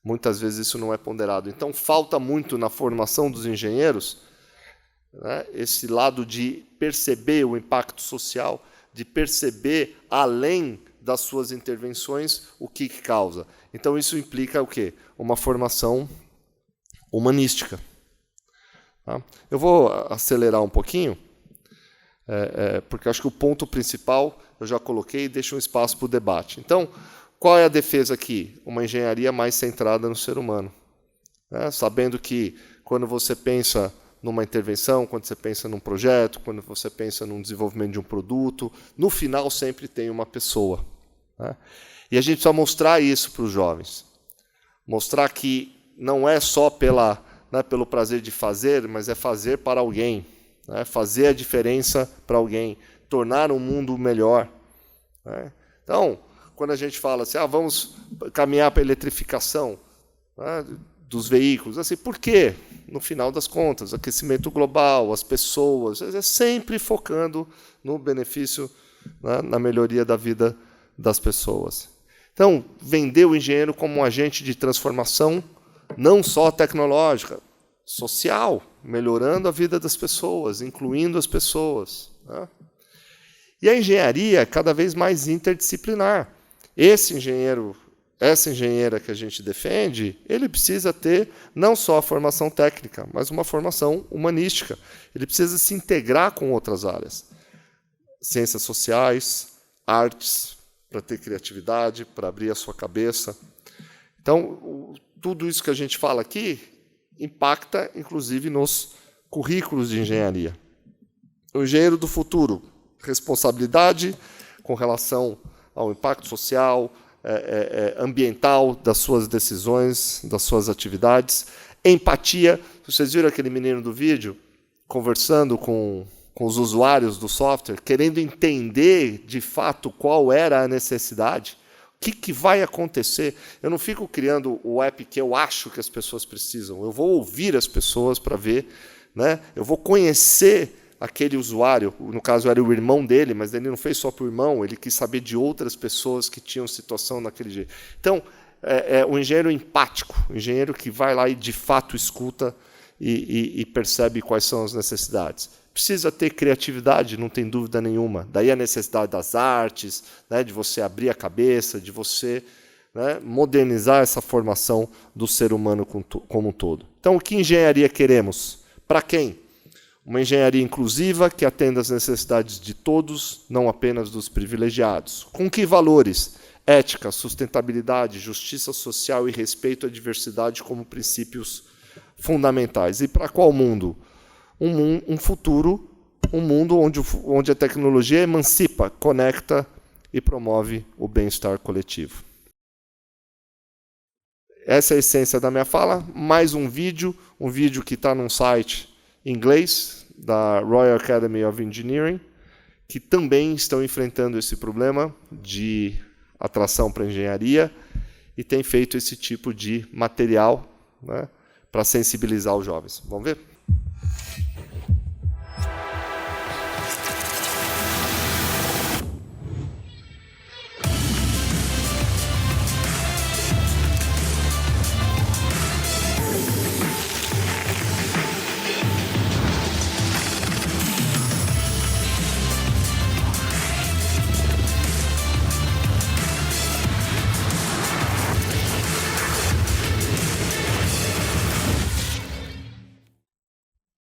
Muitas vezes isso não é ponderado. Então, falta muito na formação dos engenheiros, né, esse lado de perceber o impacto social, de perceber, além das suas intervenções, o que causa. Então, isso implica o quê? Uma formação humanística. Tá? Eu vou acelerar um pouquinho, porque acho que o ponto principal eu já coloquei e deixo um espaço para o debate. Então, qual é a defesa aqui? Uma engenharia mais centrada no ser humano. Né? Sabendo que, quando você pensa numa intervenção, quando você pensa num projeto, quando você pensa num desenvolvimento de um produto, no final sempre tem uma pessoa. Né? E a gente precisa mostrar isso para os jovens. Mostrar que não é só pelo prazer de fazer, mas é fazer para alguém. Né? Fazer a diferença para alguém. Tornar um mundo melhor. Né? Então, quando a gente fala assim, vamos caminhar para a eletrificação, né, dos veículos, assim, por quê? No final das contas, aquecimento global, as pessoas, é sempre focando no benefício, né, na melhoria da vida das pessoas. Então, vender o engenheiro como um agente de transformação, não só tecnológica, social, melhorando a vida das pessoas, incluindo as pessoas. Né? E a engenharia é cada vez mais interdisciplinar. Esse engenheiro, essa engenheira que a gente defende, ele precisa ter não só a formação técnica, mas uma formação humanística. Ele precisa se integrar com outras áreas. Ciências sociais, artes, para ter criatividade, para abrir a sua cabeça. Então, tudo isso que a gente fala aqui impacta, inclusive, nos currículos de engenharia. O engenheiro do futuro, responsabilidade com relação ao impacto social, ambiental das suas decisões, das suas atividades. Empatia. Vocês viram aquele menino do vídeo conversando com os usuários do software, querendo entender, de fato, qual era a necessidade? O que vai acontecer? Eu não fico criando o app que eu acho que as pessoas precisam. Eu vou ouvir as pessoas para ver, né? Eu vou conhecer aquele usuário, no caso era o irmão dele, mas ele não fez só para o irmão, ele quis saber de outras pessoas que tinham situação daquele jeito. Então, o engenheiro empático, o engenheiro que vai lá e de fato escuta e percebe quais são as necessidades. Precisa ter criatividade, não tem dúvida nenhuma. Daí a necessidade das artes, né, de você abrir a cabeça, de você, né, modernizar essa formação do ser humano como um todo. Então, o que engenharia queremos? Para quem? Uma engenharia inclusiva que atenda às necessidades de todos, não apenas dos privilegiados. Com que valores? Ética, sustentabilidade, justiça social e respeito à diversidade como princípios fundamentais. E para qual mundo? Um futuro, um mundo onde a tecnologia emancipa, conecta e promove o bem-estar coletivo. Essa é a essência da minha fala. Mais um vídeo que está num site em inglês, da Royal Academy of Engineering, que também estão enfrentando esse problema de atração para a engenharia e tem feito esse tipo de material, né, para sensibilizar os jovens. Vamos ver?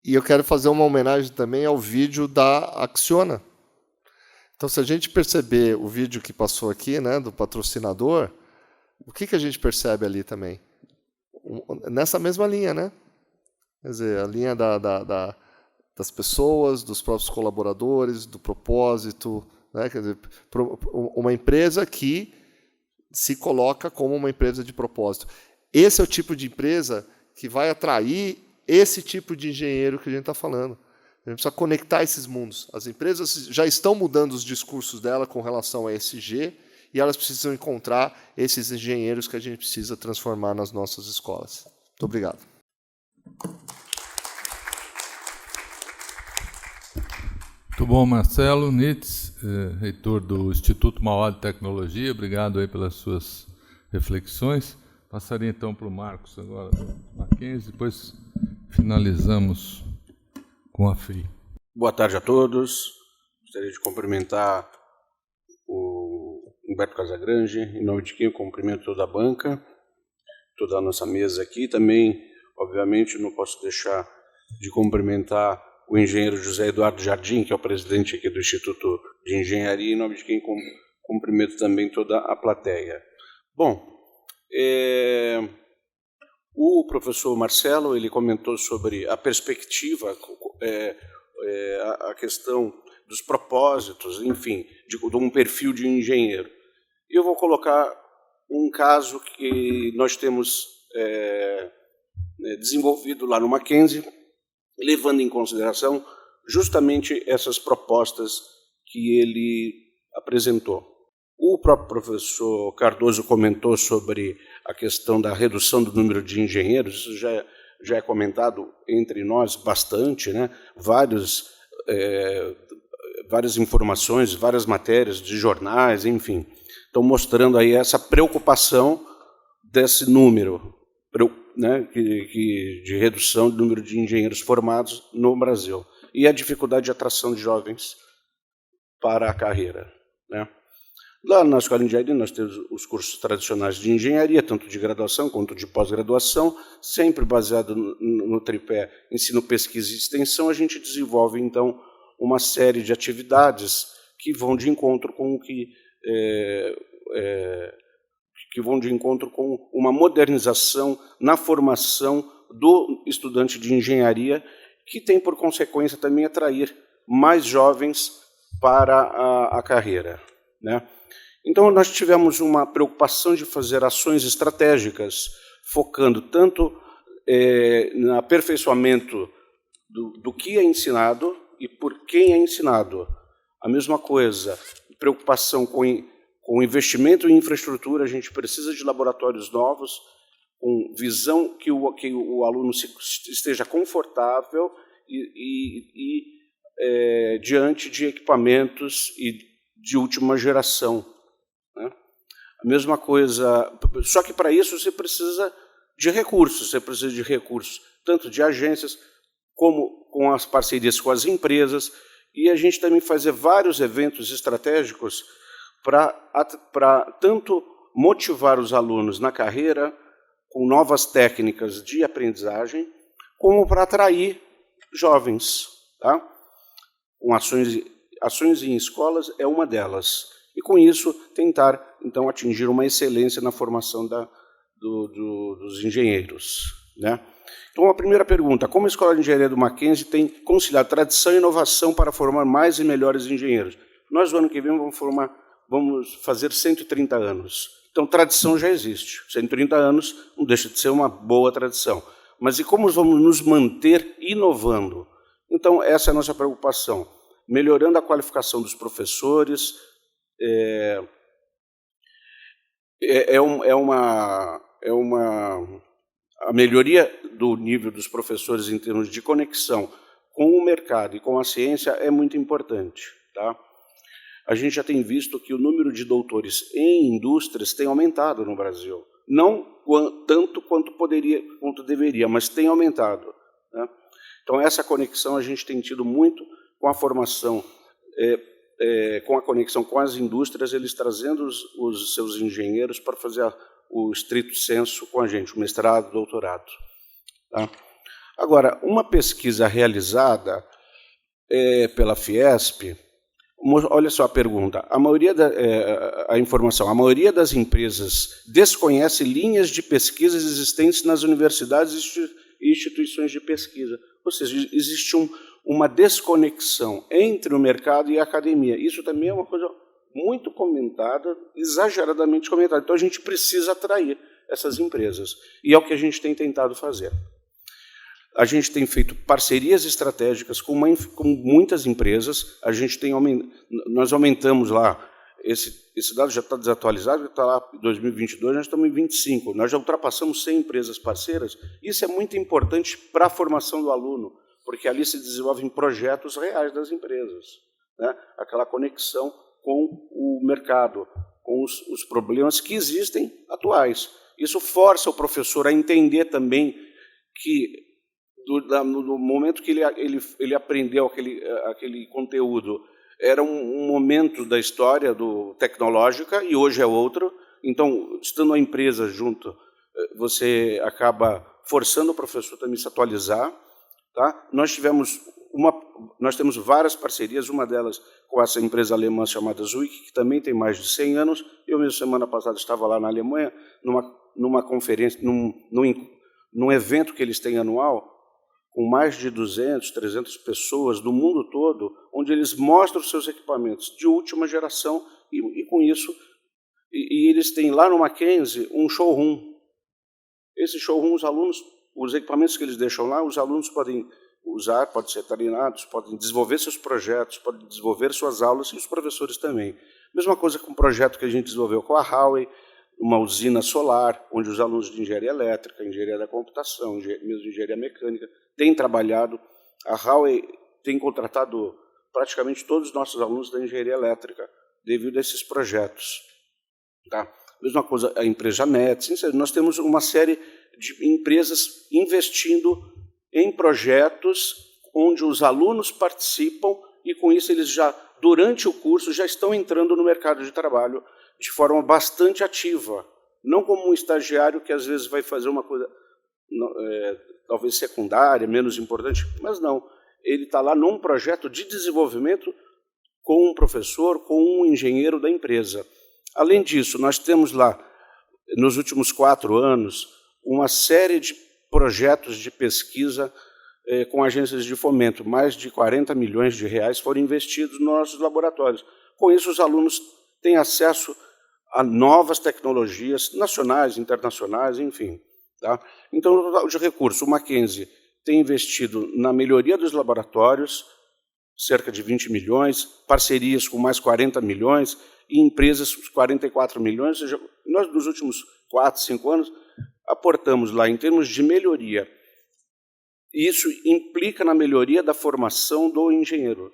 E eu quero fazer uma homenagem também ao vídeo da Acciona. Então, se a gente perceber o vídeo que passou aqui, né, do patrocinador, o que a gente percebe ali também? Nessa mesma linha, né? Quer dizer, a linha das pessoas, dos próprios colaboradores, do propósito, né? Quer dizer, uma empresa que se coloca como uma empresa de propósito. Esse é o tipo de empresa que vai atrair esse tipo de engenheiro que a gente está falando. A gente precisa conectar esses mundos. As empresas já estão mudando os discursos dela com relação a ESG e elas precisam encontrar esses engenheiros que a gente precisa transformar nas nossas escolas. Muito obrigado. Muito bom, Marcelo Nitz, reitor do Instituto Mauá de Tecnologia. Obrigado aí pelas suas reflexões. Passaria então para o Marcos agora, do Mackenzie, depois finalizamos com a FEI. Boa tarde a todos. Gostaria de cumprimentar o Humberto Casagrande, em nome de quem eu cumprimento toda a banca, toda a nossa mesa aqui. Também, obviamente, não posso deixar de cumprimentar o engenheiro José Eduardo Jardim, que é o presidente aqui do Instituto de Engenharia, em nome de quem cumprimento também toda a plateia. Bom, o professor Marcelo, ele comentou sobre a perspectiva, a questão dos propósitos, enfim, de um perfil de engenheiro. Eu vou colocar um caso que nós temos desenvolvido lá no Mackenzie, levando em consideração justamente essas propostas que ele apresentou. O próprio professor Cardoso comentou sobre a questão da redução do número de engenheiros, isso já é comentado entre nós bastante, né? Várias informações, várias matérias de jornais, enfim, estão mostrando aí essa preocupação desse número, né, de redução do número de engenheiros formados no Brasil e a dificuldade de atração de jovens para a carreira, né? Lá na Escola de Engenharia nós temos os cursos tradicionais de engenharia, tanto de graduação quanto de pós-graduação, sempre baseado no tripé ensino, pesquisa e extensão. A gente desenvolve, então, uma série de atividades que vão de encontro com vão de encontro com uma modernização na formação do estudante de engenharia, que tem por consequência também atrair mais jovens para a carreira, né? Então, nós tivemos uma preocupação de fazer ações estratégicas, focando tanto no aperfeiçoamento do que é ensinado e por quem é ensinado. A mesma coisa, preocupação com o investimento em infraestrutura, a gente precisa de laboratórios novos, com visão que o aluno esteja confortável diante de equipamentos de última geração. A mesma coisa, só que para isso você precisa de recursos, tanto de agências como com as parcerias com as empresas, e a gente também fazer vários eventos estratégicos para tanto motivar os alunos na carreira com novas técnicas de aprendizagem, como para atrair jovens, tá? Com ações em escolas é uma delas. E, com isso, tentar, então, atingir uma excelência na formação dos engenheiros, né? Então, a primeira pergunta: como a Escola de Engenharia do Mackenzie tem conciliado tradição e inovação para formar mais e melhores engenheiros? Nós, no ano que vem, vamos formar vamos fazer 130 anos. Então, tradição já existe. 130 anos não deixa de ser uma boa tradição. Mas e como vamos nos manter inovando? Então, essa é a nossa preocupação. Melhorando a qualificação dos professores, a melhoria do nível dos professores em termos de conexão com o mercado e com a ciência é muito importante. Tá? A gente já tem visto que o número de doutores em indústrias tem aumentado no Brasil. Não tanto quanto deveria, mas tem aumentado. Né? Então, essa conexão a gente tem tido muito com a formação, com a conexão com as indústrias, eles trazendo os seus engenheiros para fazer o estrito sensu com a gente, o mestrado, o doutorado. Tá? Agora, uma pesquisa realizada pela Fiesp, olha só a pergunta, a maioria das empresas desconhece linhas de pesquisa existentes nas universidades e instituições de pesquisa. Ou seja, existe uma desconexão entre o mercado e a academia. Isso também é uma coisa muito comentada, exageradamente comentada. Então, a gente precisa atrair essas empresas. E é o que a gente tem tentado fazer. A gente tem feito parcerias estratégicas com muitas empresas. Nós aumentamos lá, esse dado já está desatualizado, está lá em 2022, nós estamos em 25. Nós já ultrapassamos 100 empresas parceiras. Isso é muito importante para a formação do aluno, porque ali se desenvolvem projetos reais das empresas. Né? Aquela conexão com o mercado, com os problemas que existem atuais. Isso força o professor a entender também que, no momento que ele aprendeu aquele conteúdo, era um momento da história tecnológica e hoje é outro. Então, estando a empresa junto, você acaba forçando o professor também a se atualizar. Tá? Nós temos várias parcerias, uma delas com essa empresa alemã chamada Zwick, que também tem mais de 100 anos. Eu mesmo, semana passada, estava lá na Alemanha, numa conferência, num evento que eles têm anual, com mais de 200, 300 pessoas do mundo todo, onde eles mostram os seus equipamentos de última geração e com isso, eles têm lá no Mackenzie um showroom. Esse showroom, os equipamentos que eles deixam lá, os alunos podem usar, podem ser treinados, podem desenvolver seus projetos, podem desenvolver suas aulas e os professores também. Mesma coisa com o projeto que a gente desenvolveu com a Huawei, uma usina solar, onde os alunos de engenharia elétrica, engenharia da computação, mesmo de engenharia mecânica, têm trabalhado. A Huawei tem contratado praticamente todos os nossos alunos da engenharia elétrica, devido a esses projetos. Tá? Mesma coisa a empresa Janete. Nós temos uma série de empresas investindo em projetos onde os alunos participam e, com isso, eles já, durante o curso, já estão entrando no mercado de trabalho de forma bastante ativa. Não como um estagiário que, às vezes, vai fazer uma coisa talvez secundária, menos importante, mas não. Ele está lá num projeto de desenvolvimento com um professor, com um engenheiro da empresa. Além disso, nós temos lá, nos últimos 4 anos, uma série de projetos de pesquisa com agências de fomento. Mais de 40 milhões de reais foram investidos nos nossos laboratórios. Com isso, os alunos têm acesso a novas tecnologias nacionais, internacionais, enfim. Tá? Então, no total de recursos, o Mackenzie tem investido na melhoria dos laboratórios, cerca de 20 milhões, parcerias com mais 40 milhões, e empresas com 44 milhões. Ou seja, nós, nos últimos 4, 5 anos, aportamos lá em termos de melhoria. Isso implica na melhoria da formação do engenheiro,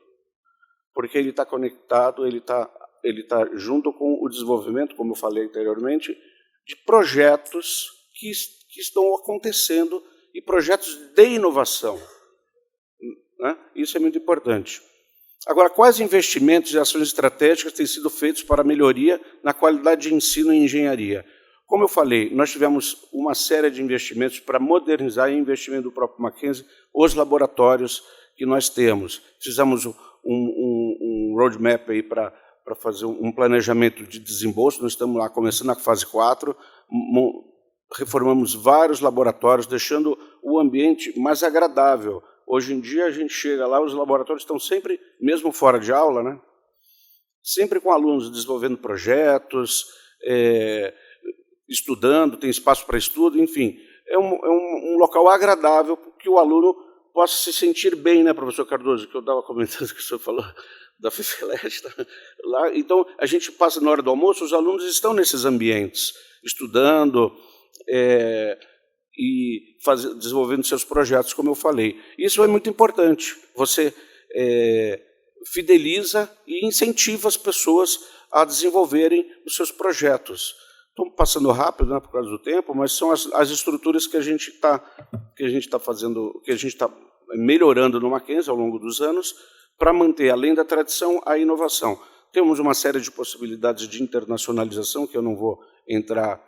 porque ele está conectado, ele está junto com o desenvolvimento, como eu falei anteriormente, de projetos que estão acontecendo e projetos de inovação. Né? Isso é muito importante. Agora, quais investimentos e ações estratégicas têm sido feitos para a melhoria na qualidade de ensino em engenharia? Como eu falei, nós tivemos uma série de investimentos para modernizar e investimento do próprio Mackenzie, os laboratórios que nós temos. Fizemos um roadmap aí para fazer um planejamento de desembolso, nós estamos lá começando a fase 4, reformamos vários laboratórios, deixando o ambiente mais agradável. Hoje em dia a gente chega lá, os laboratórios estão sempre, mesmo fora de aula, né? sempre com alunos desenvolvendo projetos, estudando, tem espaço para estudo, enfim. É um local agradável que o aluno possa se sentir bem, né, professor Cardoso, que eu estava comentando que o senhor falou da FIFELET. Lá. Então, a gente passa na hora do almoço, os alunos estão nesses ambientes, estudando e desenvolvendo seus projetos, como eu falei. Isso é muito importante. Você fideliza e incentiva as pessoas a desenvolverem os seus projetos. Estou passando rápido, né, por causa do tempo, mas são as estruturas que a gente está fazendo, que a gente está melhorando no Mackenzie ao longo dos anos, para manter, além da tradição, a inovação. Temos uma série de possibilidades de internacionalização, que eu não vou entrar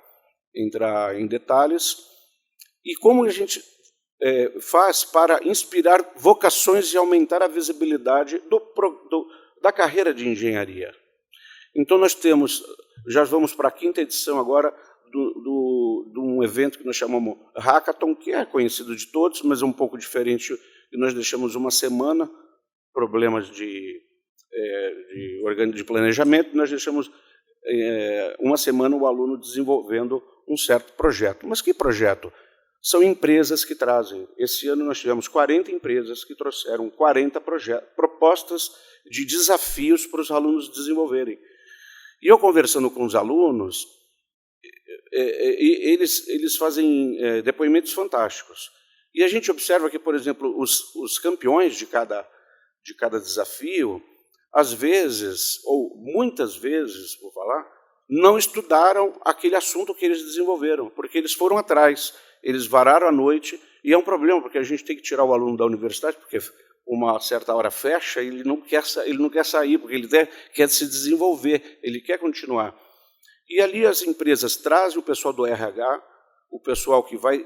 em detalhes, e como a gente faz para inspirar vocações e aumentar a visibilidade da carreira de engenharia. Então, nós temos, já vamos para a 5ª edição agora, de um evento que nós chamamos Hackathon, que é conhecido de todos, mas é um pouco diferente, e nós deixamos uma semana, problemas de planejamento, nós deixamos uma semana o aluno desenvolvendo um certo projeto. Mas que projeto? São empresas que trazem. Esse ano nós tivemos 40 empresas que trouxeram 40 propostas de desafios para os alunos desenvolverem. E eu conversando com os alunos, eles fazem depoimentos fantásticos. E a gente observa que, por exemplo, os campeões de cada desafio, às vezes, ou muitas vezes, vou falar, não estudaram aquele assunto que eles desenvolveram, porque eles foram atrás, eles vararam a noite, e é um problema, porque a gente tem que tirar o aluno da universidade, porque uma certa hora fecha, ele não quer sair, porque ele quer se desenvolver, ele quer continuar. E ali as empresas trazem o pessoal do RH, o pessoal que vai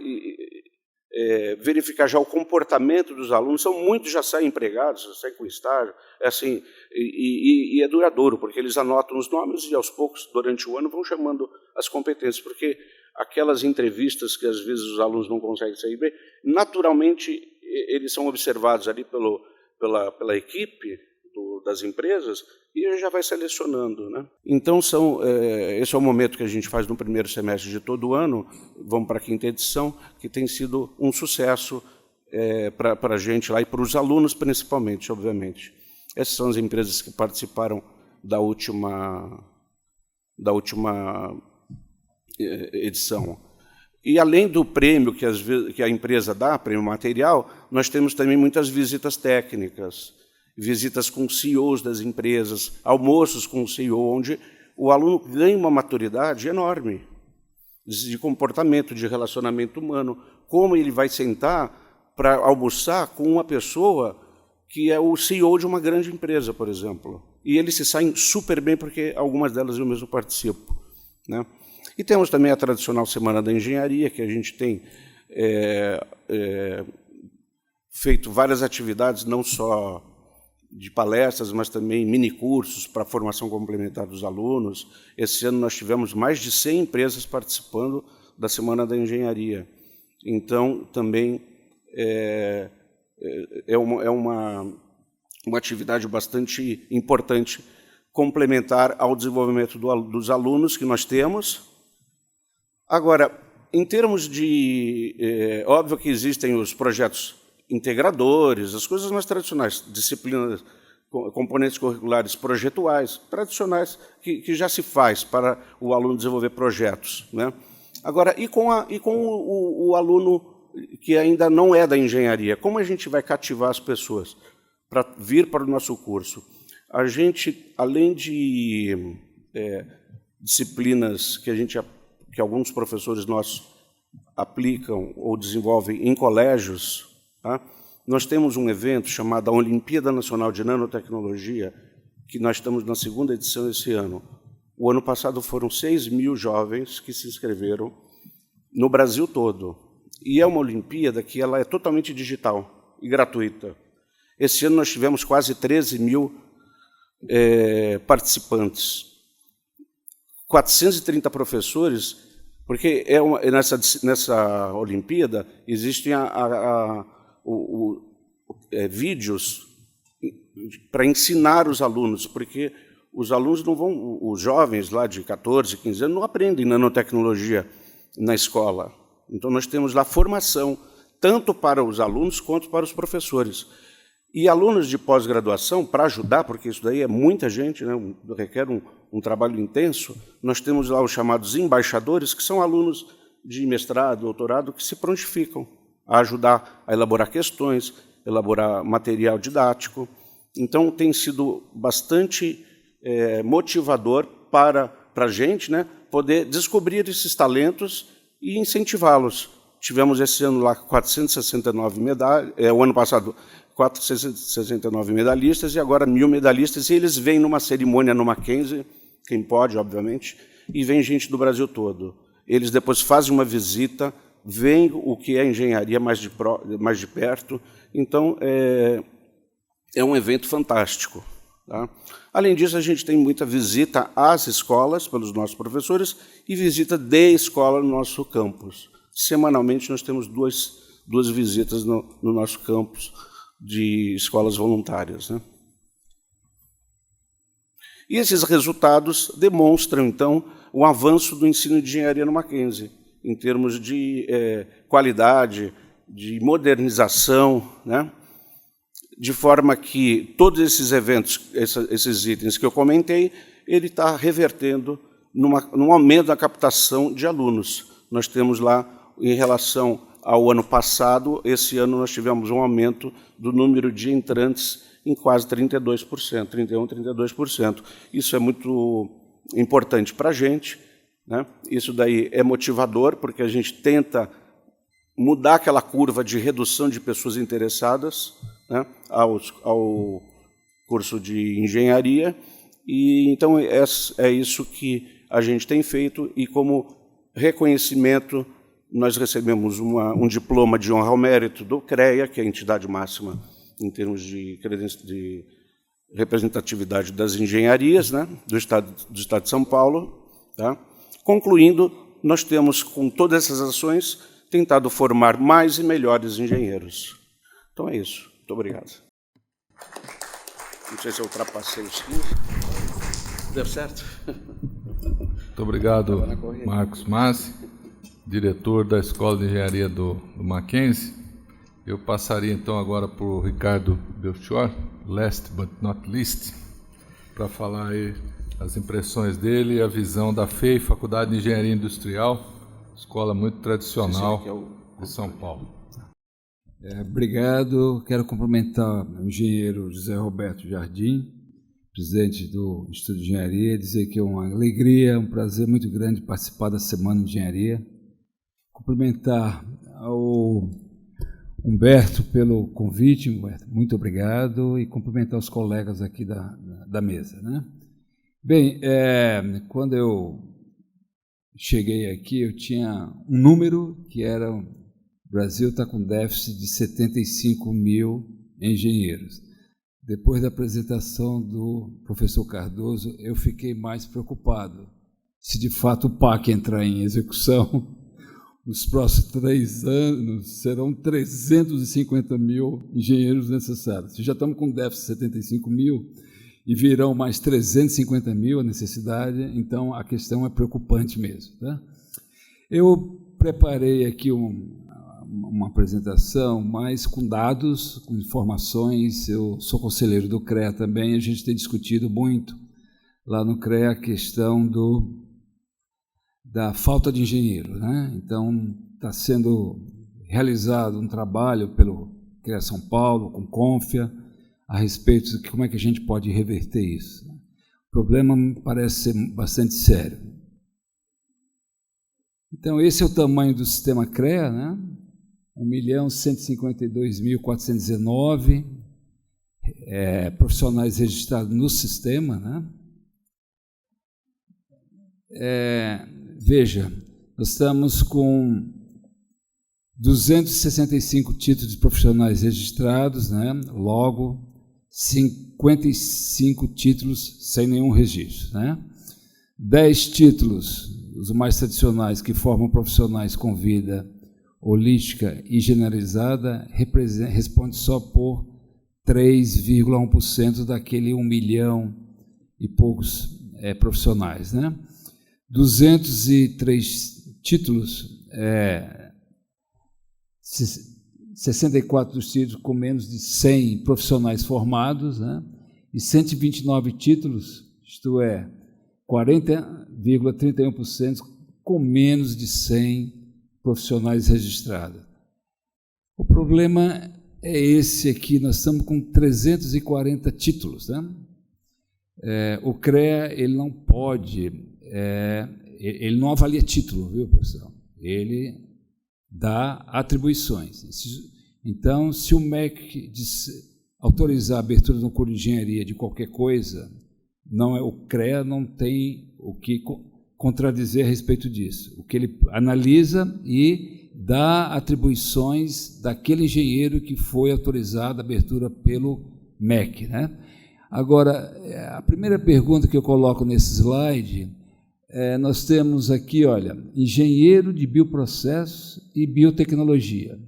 verificar já o comportamento dos alunos, muitos já saem empregados, já saem com estágio, assim, e é duradouro, porque eles anotam os nomes e aos poucos, durante o ano, vão chamando as competências, porque aquelas entrevistas que às vezes os alunos não conseguem sair bem, naturalmente eles são observados ali pela equipe das empresas e já vai selecionando, né? Então, esse é o momento que a gente faz no primeiro semestre de todo o ano, vamos para a 5ª edição, que tem sido um sucesso para a gente lá e para os alunos principalmente, obviamente. Essas são as empresas que participaram da última edição. E além do prêmio que a empresa dá, prêmio material, nós temos também muitas visitas técnicas, visitas com CEOs das empresas, almoços com o CEO, onde o aluno ganha uma maturidade enorme de comportamento, de relacionamento humano, como ele vai sentar para almoçar com uma pessoa que é o CEO de uma grande empresa, por exemplo. E eles se saem super bem, porque algumas delas eu mesmo participo, né? E temos também a tradicional Semana da Engenharia, que a gente tem feito várias atividades, não só de palestras, mas também minicursos para a formação complementar dos alunos. Esse ano nós tivemos mais de 100 empresas participando da Semana da Engenharia. Então, também é uma atividade bastante importante, complementar ao desenvolvimento dos alunos que nós temos. Agora, em termos de... óbvio que existem os projetos integradores, as coisas mais tradicionais, disciplinas, componentes curriculares projetuais, tradicionais, que já se faz para o aluno desenvolver projetos, né? Agora, e com o aluno que ainda não é da engenharia, como a gente vai cativar as pessoas para vir para o nosso curso? A gente, além de disciplinas que alguns professores nossos aplicam ou desenvolvem em colégios, tá? Nós temos um evento chamado a Olimpíada Nacional de Nanotecnologia, que nós estamos na 2ª edição esse ano. O ano passado foram 6.000 jovens que se inscreveram no Brasil todo. E é uma Olimpíada que ela é totalmente digital e gratuita. Esse ano nós tivemos quase 13.000 participantes. 430 professores, porque nessa Olimpíada existem vídeos para ensinar os alunos, porque os alunos não vão, os jovens lá de 14, 15 anos não aprendem nanotecnologia na escola. Então, nós temos lá formação, tanto para os alunos quanto para os professores. E alunos de pós-graduação, para ajudar, porque isso daí é muita gente, né, requer um trabalho intenso, nós temos lá os chamados embaixadores, que são alunos de mestrado, doutorado, que se prontificam a ajudar a elaborar questões, elaborar material didático. Então, tem sido bastante motivador para a gente, né, poder descobrir esses talentos e incentivá-los. Tivemos esse ano lá 469 medalhas, o ano passado 469 medalhistas e agora 1000 medalhistas, e eles vêm numa cerimônia no Mackenzie, quem pode, obviamente, e vem gente do Brasil todo. Eles depois fazem uma visita, veem o que é engenharia mais de perto, então é um evento fantástico. Tá? Além disso, a gente tem muita visita às escolas pelos nossos professores e visita de escola no nosso campus. Semanalmente, nós temos duas visitas no nosso campus de escolas voluntárias. Né? E esses resultados demonstram, então, o avanço do ensino de engenharia no Mackenzie, em termos de qualidade, de modernização, né? De forma que todos esses eventos, esses itens que eu comentei, ele está revertendo num aumento da captação de alunos. Nós temos lá, em relação ao ano passado, esse ano nós tivemos um aumento do número de entrantes em quase 32%, 31%, 32%. Isso é muito importante para a gente, né? Isso daí é motivador, porque a gente tenta mudar aquela curva de redução de pessoas interessadas, né, ao curso de engenharia, e então é isso que a gente tem feito, e como reconhecimento nós recebemos um diploma de honra ao mérito do CREA, que é a entidade máxima em termos de representatividade das engenharias, né, do Estado de São Paulo. Tá? Concluindo, nós temos, com todas essas ações, tentado formar mais e melhores engenheiros. Então é isso. Muito obrigado. Não sei se eu ultrapassei os 15. Deu certo? Muito obrigado, Marcos Massi, diretor da Escola de Engenharia do Mackenzie. Eu passaria então agora para o Ricardo Belchior, last but not least, para falar aí as impressões dele e a visão da FEI, Faculdade de Engenharia Industrial, escola muito tradicional de São Paulo. Obrigado. Quero cumprimentar o engenheiro José Roberto Jardim, presidente do Instituto de Engenharia, dizer que é uma alegria, um prazer muito grande participar da Semana de Engenharia. Cumprimentar ao Humberto pelo convite, Humberto, muito obrigado, e cumprimentar os colegas aqui da mesa. Né? Bem, quando eu cheguei aqui, eu tinha um número que era... O Brasil está com déficit de 75 mil engenheiros. Depois da apresentação do professor Cardoso, eu fiquei mais preocupado. Se de fato o PAC entrar em execução, nos próximos 3 anos serão 350 mil engenheiros necessários. Se já estamos com déficit de 75 mil e virão mais 350 mil a necessidade, então a questão é preocupante mesmo. Tá? Eu preparei aqui uma apresentação, mas com dados, com informações. Eu sou conselheiro do CREA também, a gente tem discutido muito lá no CREA a questão da falta de engenheiro. Né? Então, está sendo realizado um trabalho pelo CREA São Paulo, com Confia, a respeito de como é que a gente pode reverter isso. O problema me parece ser bastante sério. Então, esse é o tamanho do sistema CREA, né? 1.152.419 profissionais registrados no sistema. Né? Veja, nós estamos com 265 títulos de profissionais registrados, né? Logo, 55 títulos sem nenhum registro. Né? 10 títulos, os mais tradicionais, que formam profissionais com vida holística e generalizada, responde só por 3,1% daquele 1 milhão e poucos profissionais, né? 203 títulos, 64 dos títulos com menos de 100 profissionais formados, né? E 129 títulos, isto é, 40,31% com menos de 100 profissionais registrados. O problema é esse aqui, nós estamos com 340 títulos, né? O CREA, ele não pode, ele não avalia título, viu, professor? Ele dá atribuições. Então, se o MEC autorizar a abertura de um curso de engenharia de qualquer coisa, o CREA não tem o que contradizer a respeito disso. O que ele analisa e dá atribuições daquele engenheiro que foi autorizado a abertura pelo MEC, né? Agora, a primeira pergunta que eu coloco nesse slide, nós temos aqui, olha, engenheiro de bioprocesso e biotecnologia.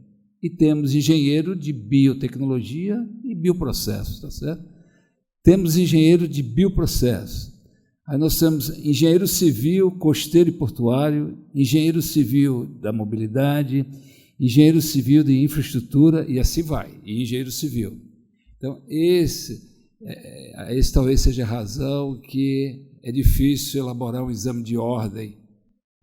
E temos engenheiro de biotecnologia e bioprocessos, tá certo? Temos engenheiro de bioprocesso. Aí nós temos engenheiro civil, costeiro e portuário, engenheiro civil da mobilidade, engenheiro civil de infraestrutura e assim vai, e engenheiro civil. Então, esse talvez seja a razão que é difícil elaborar um exame de ordem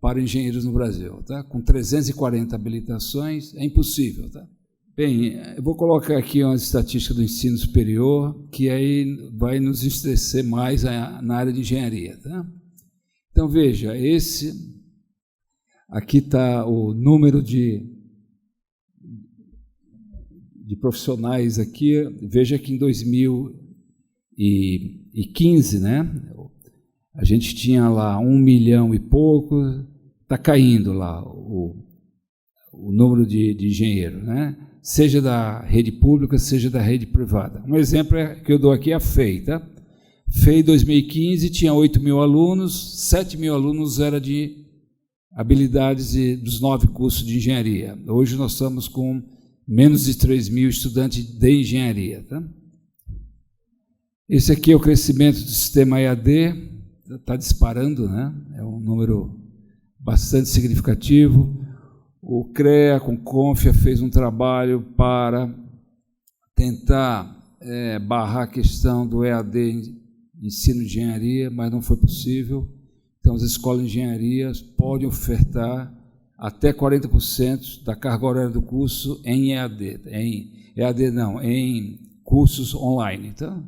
para engenheiros no Brasil, tá? Com 340 habilitações, é impossível, tá? Bem, eu vou colocar aqui uma estatística do ensino superior, que aí vai nos estrecer mais na área de engenharia, tá? Então, veja, aqui está o número de profissionais aqui, veja que em 2015, né, a gente tinha lá 1 milhão e pouco, está caindo lá o número de engenheiros, né? Seja da rede pública, seja da rede privada. Um exemplo que eu dou aqui é a FEI, tá? FEI 2015 tinha 8 mil alunos, 7 mil alunos era de habilidades dos 9 cursos de engenharia. Hoje nós estamos com menos de 3 mil estudantes de engenharia, tá? Esse aqui é o crescimento do sistema EAD, está disparando, né? É um número bastante significativo. O CREA, com Confia, fez um trabalho para tentar barrar a questão do EAD, ensino de engenharia, mas não foi possível. Então, as escolas de engenharia podem ofertar até 40% da carga horária do curso em EAD. Em cursos online. Então,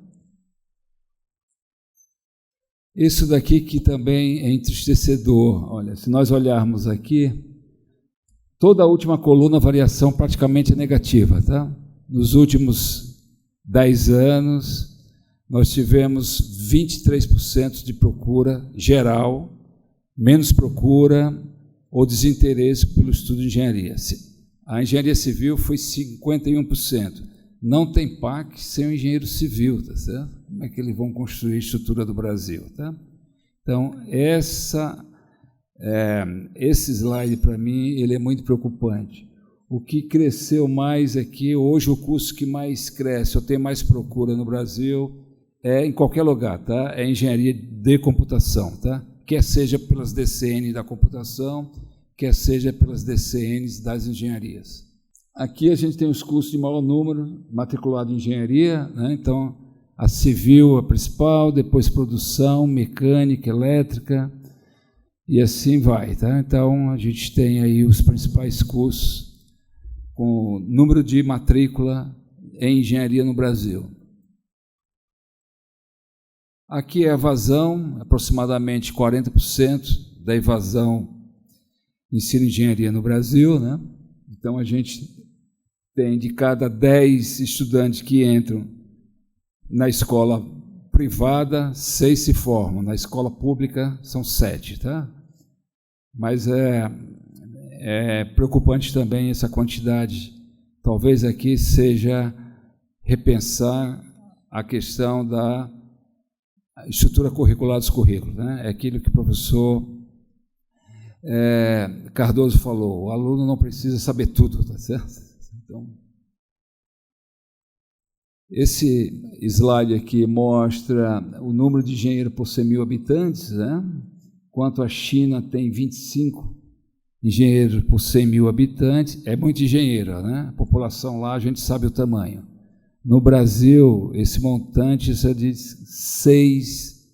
isso daqui que também é entristecedor. Olha, se nós olharmos aqui, toda a última coluna, a variação praticamente é negativa, tá? Nos últimos 10 anos, nós tivemos 23% de procura geral, menos procura ou desinteresse pelo estudo de engenharia. A engenharia civil foi 51%. Não tem PAC sem o engenheiro civil, tá certo? Como é que eles vão construir a estrutura do Brasil, tá? Então, esse slide, para mim, ele é muito preocupante. O que cresceu mais aqui, hoje o curso que mais cresce, ou tem mais procura no Brasil, em qualquer lugar, tá? É engenharia de computação, tá? Quer seja pelas DCN da computação, quer seja pelas DCNs das engenharias. Aqui a gente tem os cursos de maior número matriculado em engenharia, né? Então, a civil, a principal, depois produção, mecânica, elétrica, e assim vai, tá? Então, a gente tem aí os principais cursos com número de matrícula em engenharia no Brasil. Aqui é a evasão, aproximadamente 40% da evasão de ensino de engenharia no Brasil, né? Então, a gente tem de cada 10 estudantes que entram na escola privada, 6 se formam. Na escola pública, são 7, tá? Mas é preocupante também essa quantidade. Talvez aqui seja repensar a questão da estrutura curricular dos currículos, né? É aquilo que o professor Cardoso falou, o aluno não precisa saber tudo, tá certo? Então, Esse slide aqui mostra o número de engenheiros por 100.000 habitantes, né? Enquanto a China tem 25 engenheiros por 100.000 habitantes, é muito engenheiro, né? A população lá, a gente sabe o tamanho. No Brasil, esse montante é de 6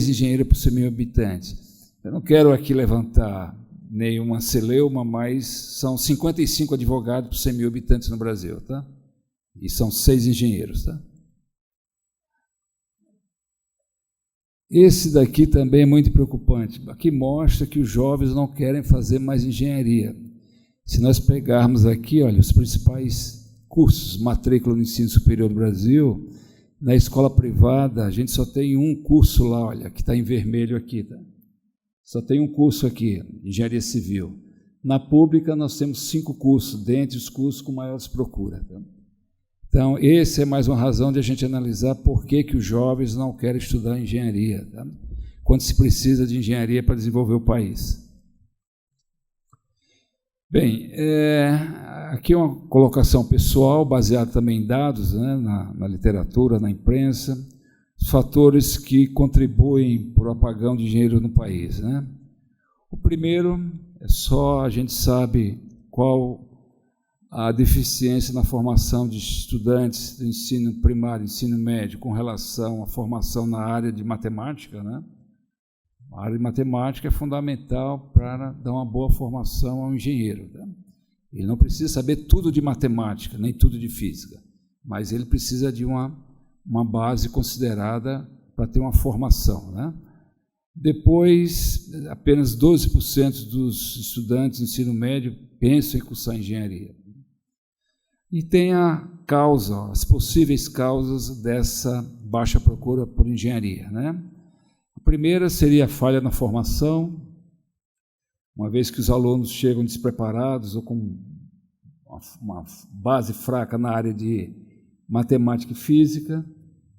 engenheiros por 100.000 habitantes. Eu não quero aqui levantar nenhuma celeuma, mas são 55 advogados por 100.000 habitantes no Brasil, tá? E são 6 engenheiros, tá? Esse daqui também é muito preocupante. Aqui mostra que os jovens não querem fazer mais engenharia. Se nós pegarmos aqui, olha, os principais cursos, matrícula no ensino superior do Brasil, na escola privada, a gente só tem um curso lá, olha, que está em vermelho aqui, tá? Só tem um curso aqui, engenharia civil. Na pública, nós temos 5 cursos, dentre os cursos com maiores procuras. Tá? Então, esse é mais uma razão de a gente analisar por que os jovens não querem estudar engenharia, tá? Quando se precisa de engenharia para desenvolver o país. Bem, aqui é uma colocação pessoal, baseada também em dados, né, na literatura, na imprensa, os fatores que contribuem para o apagão de engenheiro no país, né? O primeiro é só a gente sabe qual a deficiência na formação de estudantes do ensino primário, ensino médio, com relação à formação na área de matemática, né? A área de matemática é fundamental para dar uma boa formação ao engenheiro, tá? Ele não precisa saber tudo de matemática, nem tudo de física, mas ele precisa de uma base considerada para ter uma formação, né? Depois, apenas 12% dos estudantes do ensino médio pensam em cursar engenharia. E tem a causa, as possíveis causas dessa baixa procura por engenharia, né? A primeira seria a falha na formação, uma vez que os alunos chegam despreparados ou com uma base fraca na área de matemática e física,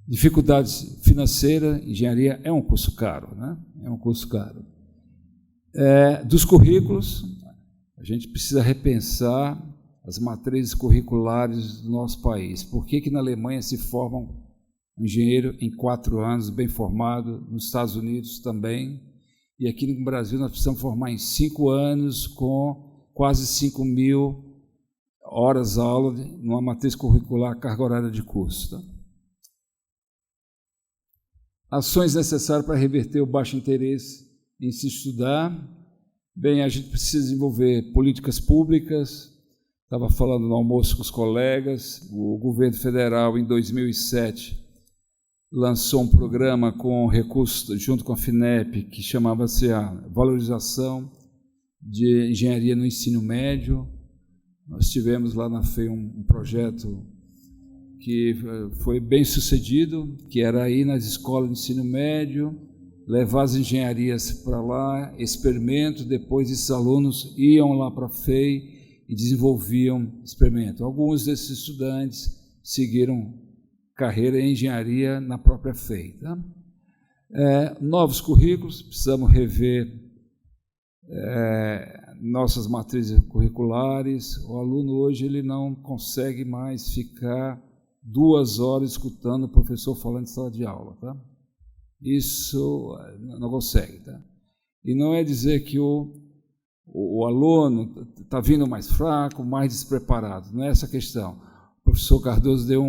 dificuldades financeiras, engenharia é um curso caro, né? É um curso caro. Dos currículos, a gente precisa repensar as matrizes curriculares do nosso país. Por que na Alemanha se forma um engenheiro em 4 anos, bem formado, nos Estados Unidos também, e aqui no Brasil nós precisamos formar em 5 anos com quase 5.000 horas aula numa matriz curricular, carga horária de curso. Tá? Ações necessárias para reverter o baixo interesse em se estudar. Bem, a gente precisa desenvolver políticas públicas. Estava falando no almoço com os colegas, o governo federal, em 2007, lançou um programa com recursos, junto com a FINEP, que chamava-se a Valorização de Engenharia no Ensino Médio. Nós tivemos lá na FEI um projeto que foi bem sucedido, que era ir nas escolas de ensino médio, levar as engenharias para lá, experimento, depois esses alunos iam lá para a FEI e desenvolviam experimento. Alguns desses estudantes seguiram carreira em engenharia na própria FEI. Tá? Novos currículos, precisamos rever nossas matrizes curriculares. O aluno hoje ele não consegue mais ficar 2 horas escutando o professor falando em sala de aula. Tá? Isso não consegue. Tá? E não é dizer que o aluno está vindo mais fraco, mais despreparado. Não é essa a questão. O professor Cardoso deu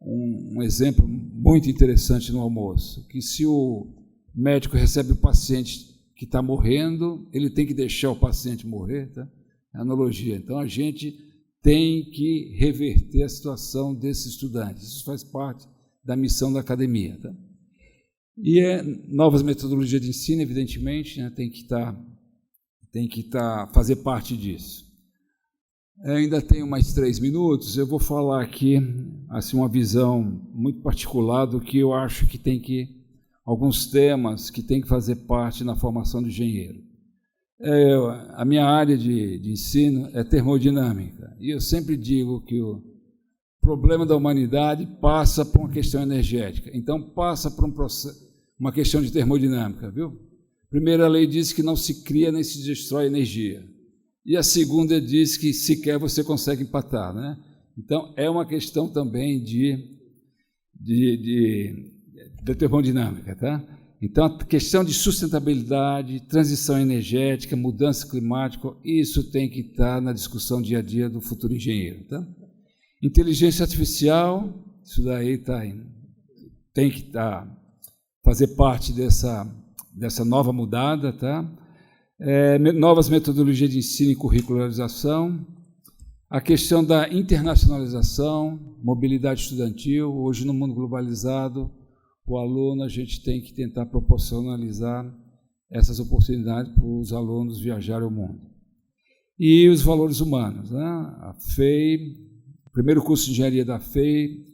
um exemplo muito interessante no almoço, que se o médico recebe o paciente que está morrendo, ele tem que deixar o paciente morrer, tá? É analogia. Então, a gente tem que reverter a situação desses estudantes. Isso faz parte da missão da academia. Tá? E novas metodologias de ensino, evidentemente, né, tem que fazer parte disso. Ainda tenho mais 3 minutos, eu vou falar aqui assim, uma visão muito particular do que eu acho que alguns temas que tem que fazer parte na formação do engenheiro. A minha área de ensino é termodinâmica, e eu sempre digo que o problema da humanidade passa por uma questão energética, então passa por uma questão de termodinâmica, viu? A primeira lei diz que não se cria nem se destrói energia. E a segunda diz que sequer você consegue empatar, né? Então, é uma questão também de termodinâmica, tá? Então, a questão de sustentabilidade, transição energética, mudança climática, isso tem que estar na discussão dia a dia do futuro engenheiro, tá? Inteligência artificial, isso daí tem que fazer parte dessa nova mudada, tá? Novas metodologias de ensino e curricularização, a questão da internacionalização, mobilidade estudantil. Hoje, no mundo globalizado, o aluno, a gente tem que tentar proporcionalizar essas oportunidades para os alunos viajarem ao mundo. E os valores humanos, né? A FEI, o primeiro curso de engenharia da FEI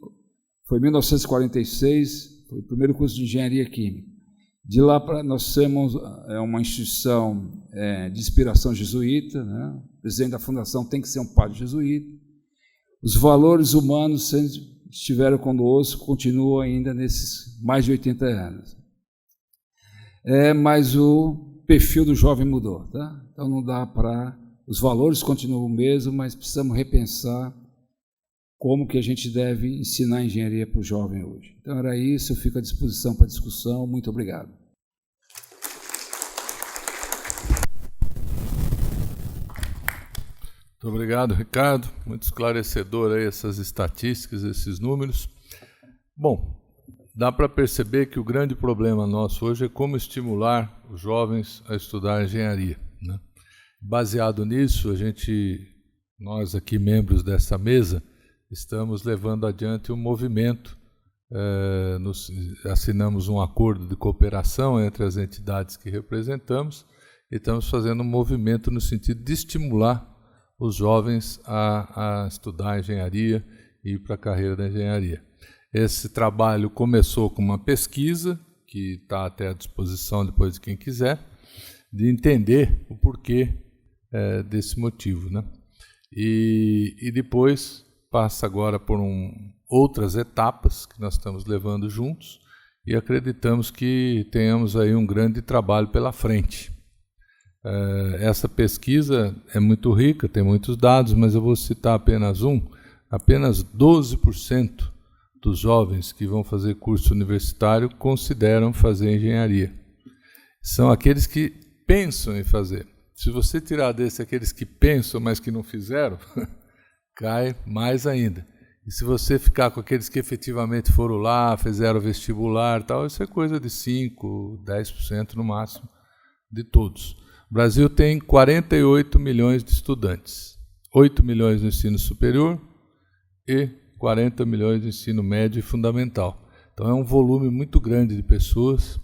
foi em 1946, foi o primeiro curso de engenharia química. De lá para nós temos uma instituição de inspiração jesuíta, né? O presidente da fundação tem que ser um padre jesuíta. Os valores humanos estiveram conosco, continuam ainda nesses mais de 80 anos. Mas o perfil do jovem mudou, tá? Então não dá para... Os valores continuam o mesmo, mas precisamos repensar como que a gente deve ensinar engenharia para o jovem hoje. Então era isso, eu fico à disposição para discussão. Muito obrigado. Muito obrigado, Ricardo. Muito esclarecedor aí essas estatísticas, esses números. Bom, dá para perceber que o grande problema nosso hoje é como estimular os jovens a estudar engenharia, né? Baseado nisso, nós aqui, membros dessa mesa, estamos levando adiante um movimento, assinamos um acordo de cooperação entre as entidades que representamos e estamos fazendo um movimento no sentido de estimular os jovens a estudar engenharia e ir para a carreira da engenharia. Esse trabalho começou com uma pesquisa, que está até à disposição depois de quem quiser, de entender o porquê desse motivo, né? E depois passa agora por outras etapas que nós estamos levando juntos e acreditamos que tenhamos aí um grande trabalho pela frente. Essa pesquisa é muito rica, tem muitos dados, mas eu vou citar apenas apenas 12% dos jovens que vão fazer curso universitário consideram fazer engenharia. São aqueles que pensam em fazer. Se você tirar desse aqueles que pensam, mas que não fizeram, cai mais ainda. E se você ficar com aqueles que efetivamente foram lá, fizeram vestibular e tal, isso é coisa de 5%, 10% no máximo de todos. O Brasil tem 48 milhões de estudantes, 8 milhões no ensino superior e 40 milhões no ensino médio e fundamental. Então é um volume muito grande de pessoas,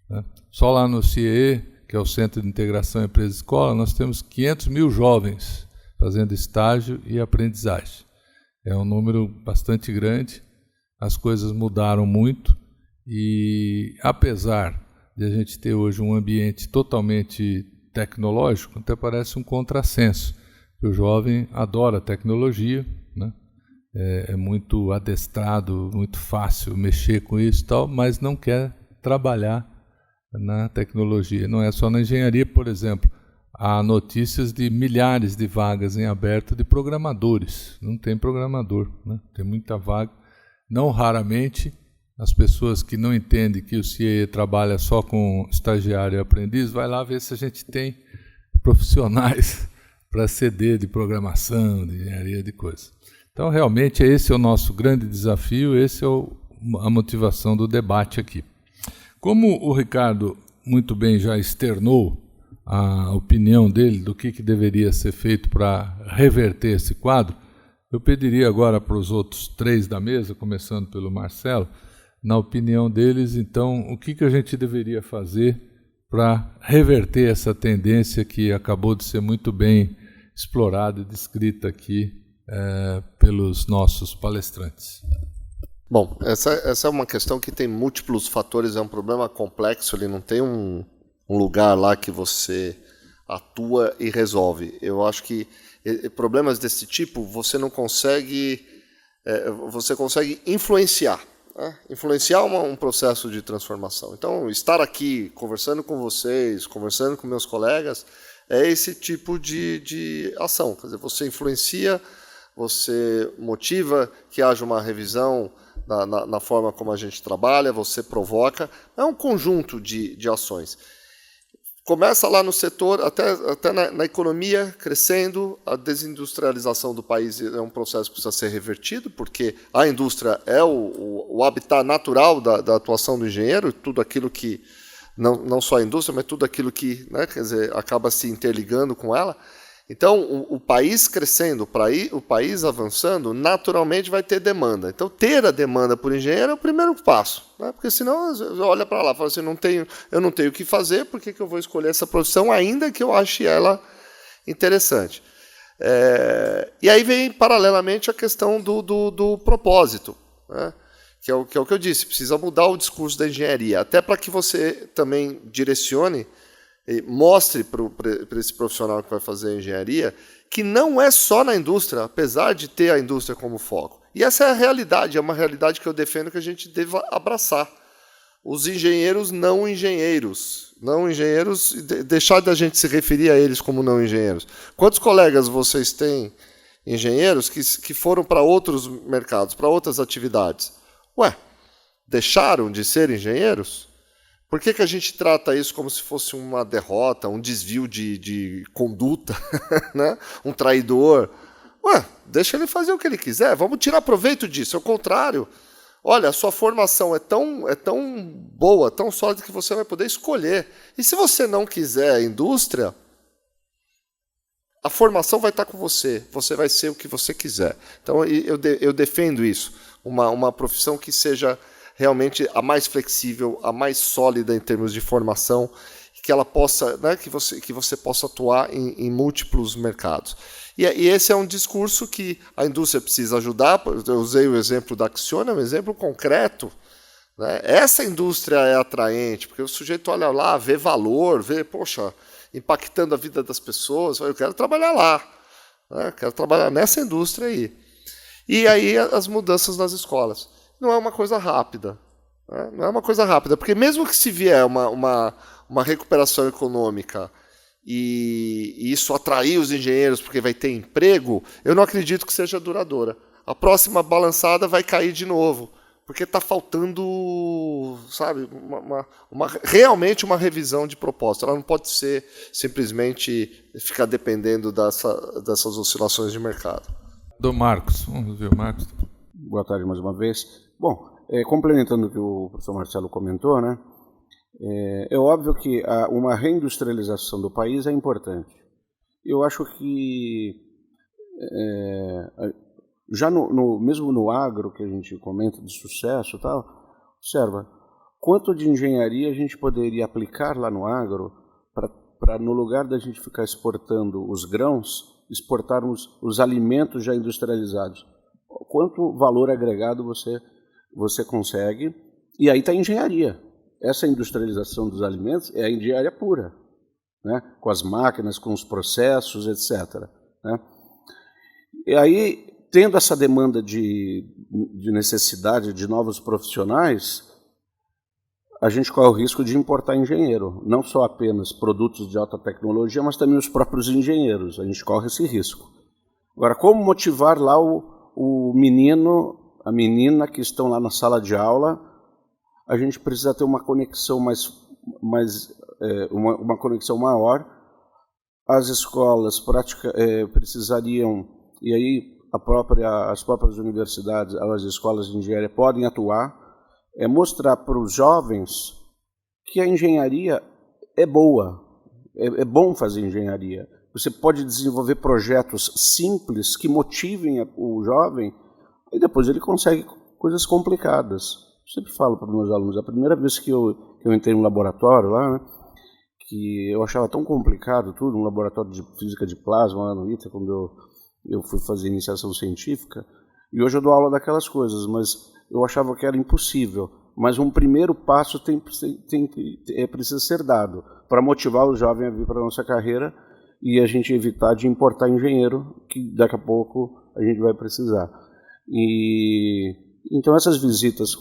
né? Só lá no CIE, que é o Centro de Integração Empresa-Escola, nós temos 500 mil jovens fazendo estágio e aprendizagem. É um número bastante grande, as coisas mudaram muito e, apesar de a gente ter hoje um ambiente totalmente tecnológico, até parece um contrassenso. O jovem adora tecnologia, né? É muito adestrado, muito fácil mexer com isso e tal, mas não quer trabalhar na tecnologia. Não é só na engenharia, por exemplo. Há notícias de milhares de vagas em aberto de programadores. Não tem programador, né? Tem muita vaga. Não raramente, as pessoas que não entendem que o CIE trabalha só com estagiário e aprendiz, vai lá ver se a gente tem profissionais para ceder de programação, de engenharia, de coisas. Então, realmente, esse é o nosso grande desafio, esse é a motivação do debate aqui. Como o Ricardo muito bem já externou a opinião dele do que deveria ser feito para reverter esse quadro, eu pediria agora para os outros três da mesa, começando pelo Marcelo, na opinião deles, então, o que a gente deveria fazer para reverter essa tendência que acabou de ser muito bem explorada e descrita aqui pelos nossos palestrantes. Bom, essa é uma questão que tem múltiplos fatores, é um problema complexo, ele não tem um lugar lá que você atua e resolve. Eu acho que problemas desse tipo você não consegue, você consegue influenciar, né? Influenciar um processo de transformação. Então, estar aqui conversando com vocês, conversando com meus colegas, é esse tipo de ação. Quer dizer, você influencia você motiva que haja uma revisão na forma como a gente trabalha, você provoca. É um conjunto de ações. Começa lá no setor, até na economia crescendo, a desindustrialização do país é um processo que precisa ser revertido, porque a indústria é o habitat natural da atuação do engenheiro, tudo aquilo que, não só a indústria, mas tudo aquilo que, né, quer dizer, acaba se interligando com ela. Então, o país crescendo, o país avançando, naturalmente vai ter demanda. Então, ter a demanda por engenheiro é o primeiro passo, né? Porque senão olha para lá e fala assim, eu não tenho o que fazer, por que eu vou escolher essa profissão, ainda que eu ache ela interessante? E aí vem, paralelamente, a questão do propósito, né? Que é o que eu disse, precisa mudar o discurso da engenharia, até para que você também direcione, mostre para esse profissional que vai fazer a engenharia que não é só na indústria, apesar de ter a indústria como foco. E essa é a realidade, é uma realidade que eu defendo que a gente deva abraçar. Os engenheiros não engenheiros, deixar da gente se referir a eles como não engenheiros. Quantos colegas vocês têm engenheiros que foram para outros mercados, para outras atividades? Deixaram de ser engenheiros? Por que a gente trata isso como se fosse uma derrota, um desvio de conduta, né? Um traidor? Deixa ele fazer o que ele quiser, vamos tirar proveito disso. Ao contrário, olha, a sua formação é tão boa, tão sólida, que você vai poder escolher. E se você não quiser a indústria, a formação vai estar com você vai ser o que você quiser. Então, eu defendo isso, uma profissão que seja realmente a mais flexível, a mais sólida em termos de formação, que ela possa, né, que você possa atuar em múltiplos mercados. E esse é um discurso que a indústria precisa ajudar. Eu usei o exemplo da Acciona, é um exemplo concreto, né? Essa indústria é atraente, porque o sujeito olha lá, vê valor, vê, poxa, impactando a vida das pessoas, eu quero trabalhar lá, né? Quero trabalhar nessa indústria aí. E aí as mudanças nas escolas. Não é uma coisa rápida. Né? Não é uma coisa rápida, porque mesmo que se vier uma recuperação econômica e isso atrair os engenheiros porque vai ter emprego, eu não acredito que seja duradoura. A próxima balançada vai cair de novo, porque está faltando, sabe, realmente uma revisão de proposta. Ela não pode ser simplesmente ficar dependendo dessas oscilações de mercado. Do Marcos, vamos ver o Marcos. Boa tarde mais uma vez. Bom, complementando o que o professor Marcelo comentou, né, é óbvio que uma reindustrialização do país é importante. Eu acho que já mesmo no agro, que a gente comenta de sucesso e tal, observa, quanto de engenharia a gente poderia aplicar lá no agro para no lugar da gente ficar exportando os grãos, exportarmos os alimentos já industrializados. Quanto valor agregado você consegue, e aí está a engenharia. Essa industrialização dos alimentos é a engenharia pura, né? Com as máquinas, com os processos, etc. Né? E aí, tendo essa demanda de necessidade de novos profissionais, a gente corre o risco de importar engenheiro, não só apenas produtos de alta tecnologia, mas também os próprios engenheiros. A gente corre esse risco. Agora, como motivar lá o menino, a menina que estão lá na sala de aula? A gente precisa ter uma conexão uma conexão maior. As escolas precisariam, e aí as próprias universidades, as escolas de engenharia podem atuar, mostrar para os jovens que a engenharia é boa, é bom fazer engenharia. Você pode desenvolver projetos simples que motivem o jovem e depois ele consegue coisas complicadas. Eu sempre falo para os meus alunos, a primeira vez que eu entrei no laboratório lá, né, que eu achava tão complicado tudo, um laboratório de física de plasma lá no ITA, quando eu fui fazer iniciação científica, e hoje eu dou aula daquelas coisas, mas eu achava que era impossível. Mas um primeiro passo precisa ser dado para motivar o jovem a vir para a nossa carreira e a gente evitar de importar engenheiro, que daqui a pouco a gente vai precisar. Então essas visitas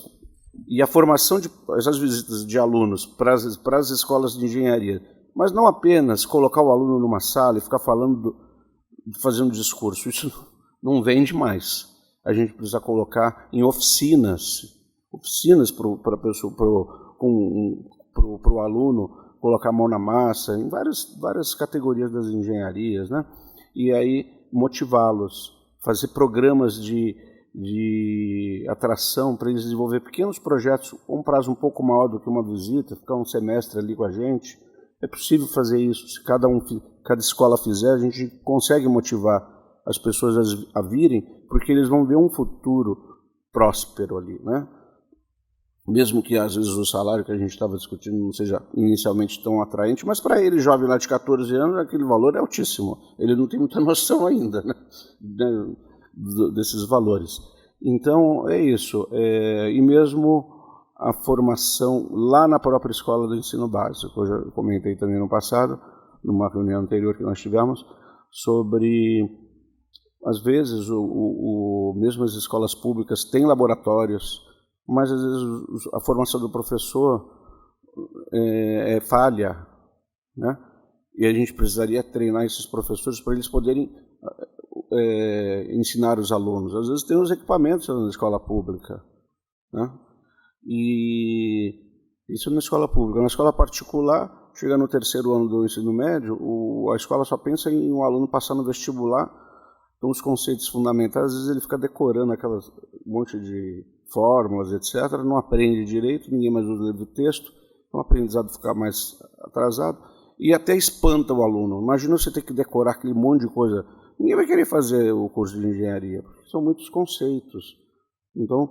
e a formação essas visitas de alunos para as escolas de engenharia, mas não apenas colocar o aluno numa sala e ficar fazendo discurso, isso não vende mais. A gente precisa colocar em oficinas para o aluno colocar a mão na massa, em várias categorias das engenharias, né? E aí motivá-los, fazer programas de atração para eles desenvolver pequenos projetos com um prazo um pouco maior do que uma visita, ficar um semestre ali com a gente. É possível fazer isso. Se cada escola fizer, a gente consegue motivar as pessoas a virem, porque eles vão ver um futuro próspero ali, né? Mesmo que às vezes o salário que a gente estava discutindo não seja inicialmente tão atraente, mas para ele, jovem lá de 14 anos, aquele valor é altíssimo. Ele não tem muita noção ainda, né, desses valores. Então, é isso. E mesmo a formação lá na própria escola do ensino básico. Eu já comentei também no passado, numa reunião anterior que nós tivemos, sobre, às vezes, mesmo as escolas públicas têm laboratórios, mas às vezes a formação do professor é falha, né? E a gente precisaria treinar esses professores para eles poderem ensinar os alunos. Às vezes tem os equipamentos na escola pública, né? E isso na escola pública. Na escola particular, chega no 3º ano do ensino médio, a escola só pensa em um aluno passar no vestibular, então os conceitos fundamentais, às vezes ele fica decorando aquelas monte de fórmulas, etc., não aprende direito, ninguém mais usa livro de texto, então o aprendizado fica mais atrasado, e até espanta o aluno. Imagina você ter que decorar aquele monte de coisa. Ninguém vai querer fazer o curso de engenharia, porque são muitos conceitos. Então,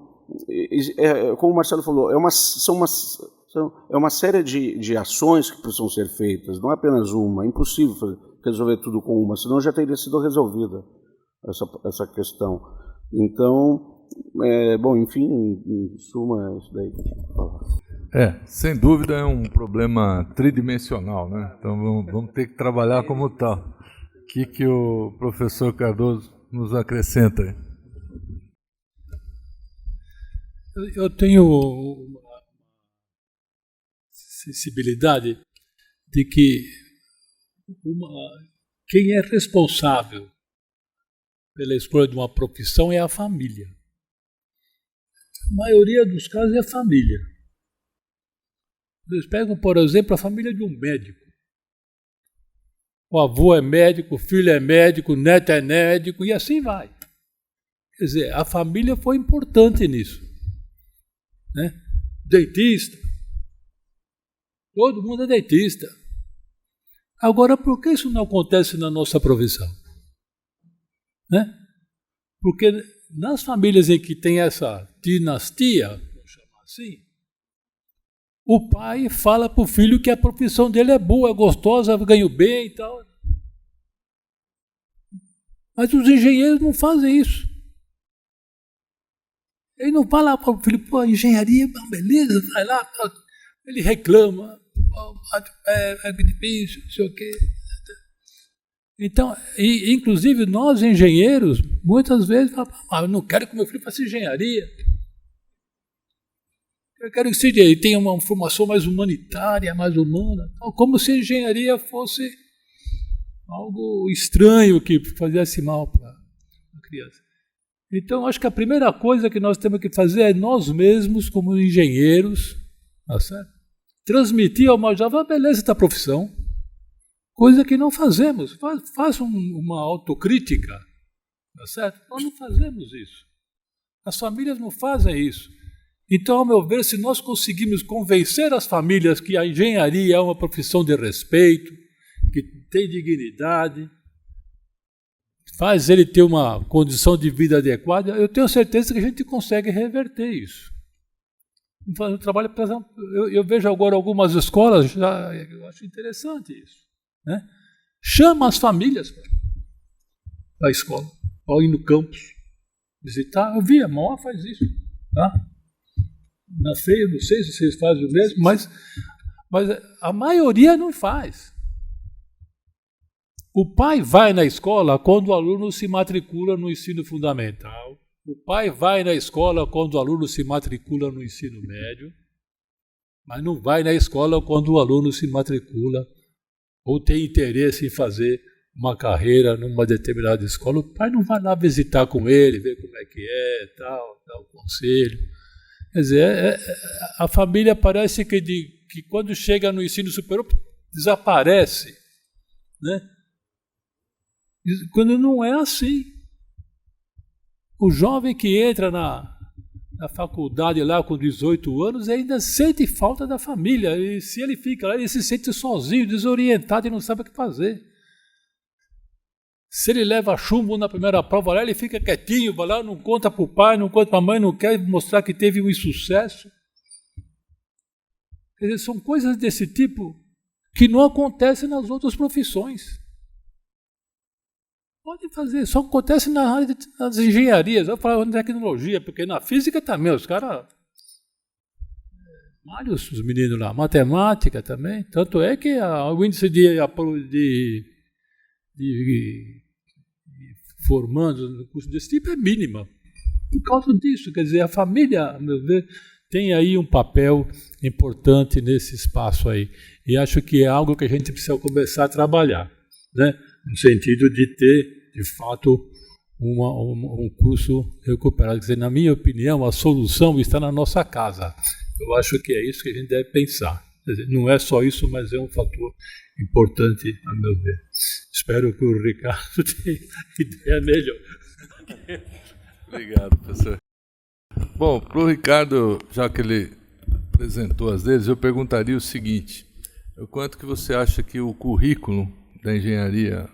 como o Marcelo falou, é uma série de ações que precisam ser feitas, não é apenas uma, é impossível resolver tudo com uma, senão já teria sido resolvida essa questão. Então, bom, enfim, em suma, é isso daí que eu tinha que falar. Sem dúvida é um problema tridimensional, né? Então vamos ter que trabalhar como tal. O que o professor Cardoso nos acrescenta aí? Eu tenho uma sensibilidade de que quem é responsável pela escolha de uma profissão é a família. A maioria dos casos é a família. Vocês pegam, por exemplo, a família de um médico. O avô é médico, o filho é médico, o neto é médico, e assim vai. Quer dizer, a família foi importante nisso, né? Dentista. Todo mundo é dentista. Agora, por que isso não acontece na nossa profissão? Né? Porque nas famílias em que tem essa dinastia, vou chamar assim, o pai fala para o filho que a profissão dele é boa, é gostosa, ganha bem e tal. Mas os engenheiros não fazem isso. Ele não fala para o filho, pô, engenharia, beleza, vai lá. Ele reclama, é difícil, não sei o quê. Então, inclusive nós engenheiros, muitas vezes falamos, eu não quero que meu filho faça engenharia. Eu quero que ele tenha uma formação mais humanitária, mais humana, como se a engenharia fosse algo estranho que fizesse mal para a criança. Então, acho que a primeira coisa que nós temos que fazer é nós mesmos, como engenheiros, tá certo? Transmitir ao mais jovem a beleza da profissão, coisa que não fazemos. Faça uma autocrítica, tá certo? Nós não fazemos isso. As famílias não fazem isso. Então, ao meu ver, se nós conseguimos convencer as famílias que a engenharia é uma profissão de respeito, que tem dignidade, faz ele ter uma condição de vida adequada, eu tenho certeza que a gente consegue reverter isso. No trabalho, por exemplo, eu vejo agora algumas escolas, eu acho interessante isso, né? Chama as famílias para a escola, para ir no campus visitar. Eu vi, a Mauá faz isso, tá? Na FEI, não sei se vocês fazem o mesmo, mas a maioria não faz. O pai vai na escola quando o aluno se matricula no ensino fundamental. O pai vai na escola quando o aluno se matricula no ensino médio, mas não vai na escola quando o aluno se matricula ou tem interesse em fazer uma carreira numa determinada escola, o pai não vai lá visitar com ele, ver como é que é, tal, dar um conselho. Quer dizer, a família parece que quando chega no ensino superior desaparece, né? Quando não é assim. O jovem que entra na faculdade lá com 18 anos ainda sente falta da família, e se ele fica lá, ele se sente sozinho, desorientado e não sabe o que fazer. Se ele leva chumbo na primeira prova lá, ele fica quietinho, vai lá, não conta para o pai, não conta para a mãe, não quer mostrar que teve um insucesso. Quer dizer, são coisas desse tipo que não acontecem nas outras profissões. Pode fazer, só acontece nas engenharias. Eu falo de tecnologia, porque na física também, os caras... Vários os meninos lá, matemática também. Tanto é que o índice de formando no curso desse tipo é mínima. Por causa disso, quer dizer, a família, a meu ver, tem aí um papel importante nesse espaço aí. E acho que é algo que a gente precisa começar a trabalhar, né? No sentido de ter, de fato, um curso recuperado. Quer dizer, na minha opinião, a solução está na nossa casa. Eu acho que é isso que a gente deve pensar. Quer dizer, não é só isso, mas é um fator importante, a meu ver. Espero que o Ricardo tenha ideia melhor. Obrigado, professor. Bom, para o Ricardo, já que ele apresentou as deles, eu perguntaria o seguinte: o quanto que você acha que o currículo da engenharia,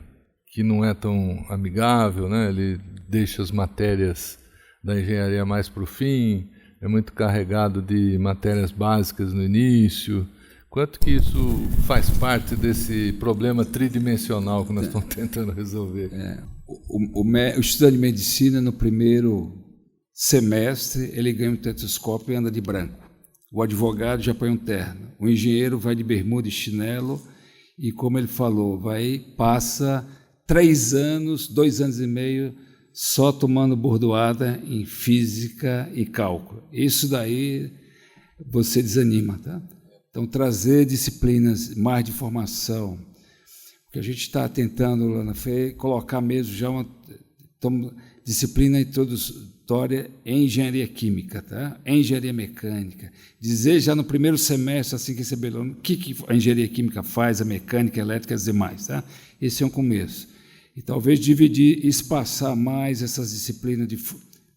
que não é tão amigável, né? Ele deixa as matérias da engenharia mais para o fim, é muito carregado de matérias básicas no início. Quanto que isso faz parte desse problema tridimensional que nós estamos tentando resolver? O estudante de medicina, no primeiro semestre, ele ganha um tetoscópio e anda de branco. O advogado já põe um terno. O engenheiro vai de bermuda e chinelo e, como ele falou, passa 3 anos, 2 anos e meio, só tomando bordoada em física e cálculo. Isso daí você desanima, tá? Então, trazer disciplinas mais de formação, porque a gente está tentando lá na FEI colocar mesmo já uma disciplina introdutória em engenharia química, tá? Em engenharia mecânica. Dizer já no primeiro semestre, assim que receber o que a engenharia química faz, a mecânica, a elétrica e as demais, tá? Esse é um começo. E talvez dividir, espaçar mais essas disciplinas de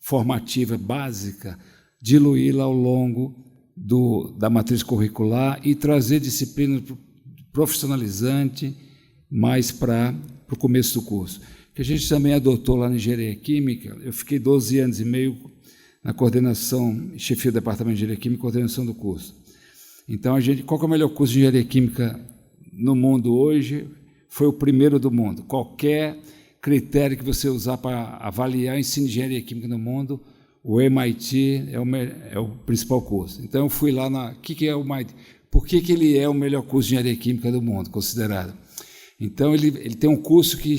formativa básica, diluí-la ao longo da matriz curricular e trazer disciplina profissionalizante mais para o começo do curso. Que a gente também adotou lá na engenharia química. Eu fiquei 12 anos e meio na coordenação, chefia do departamento de engenharia química e coordenação do curso. Então, qual que é o melhor curso de engenharia química no mundo hoje? Foi o primeiro do mundo. Qualquer critério que você usar para avaliar o ensino de engenharia química no mundo, o MIT é o principal curso. Então, eu fui lá o que é o MIT? Por que ele é o melhor curso de engenharia química do mundo, considerado? Então, ele tem um curso que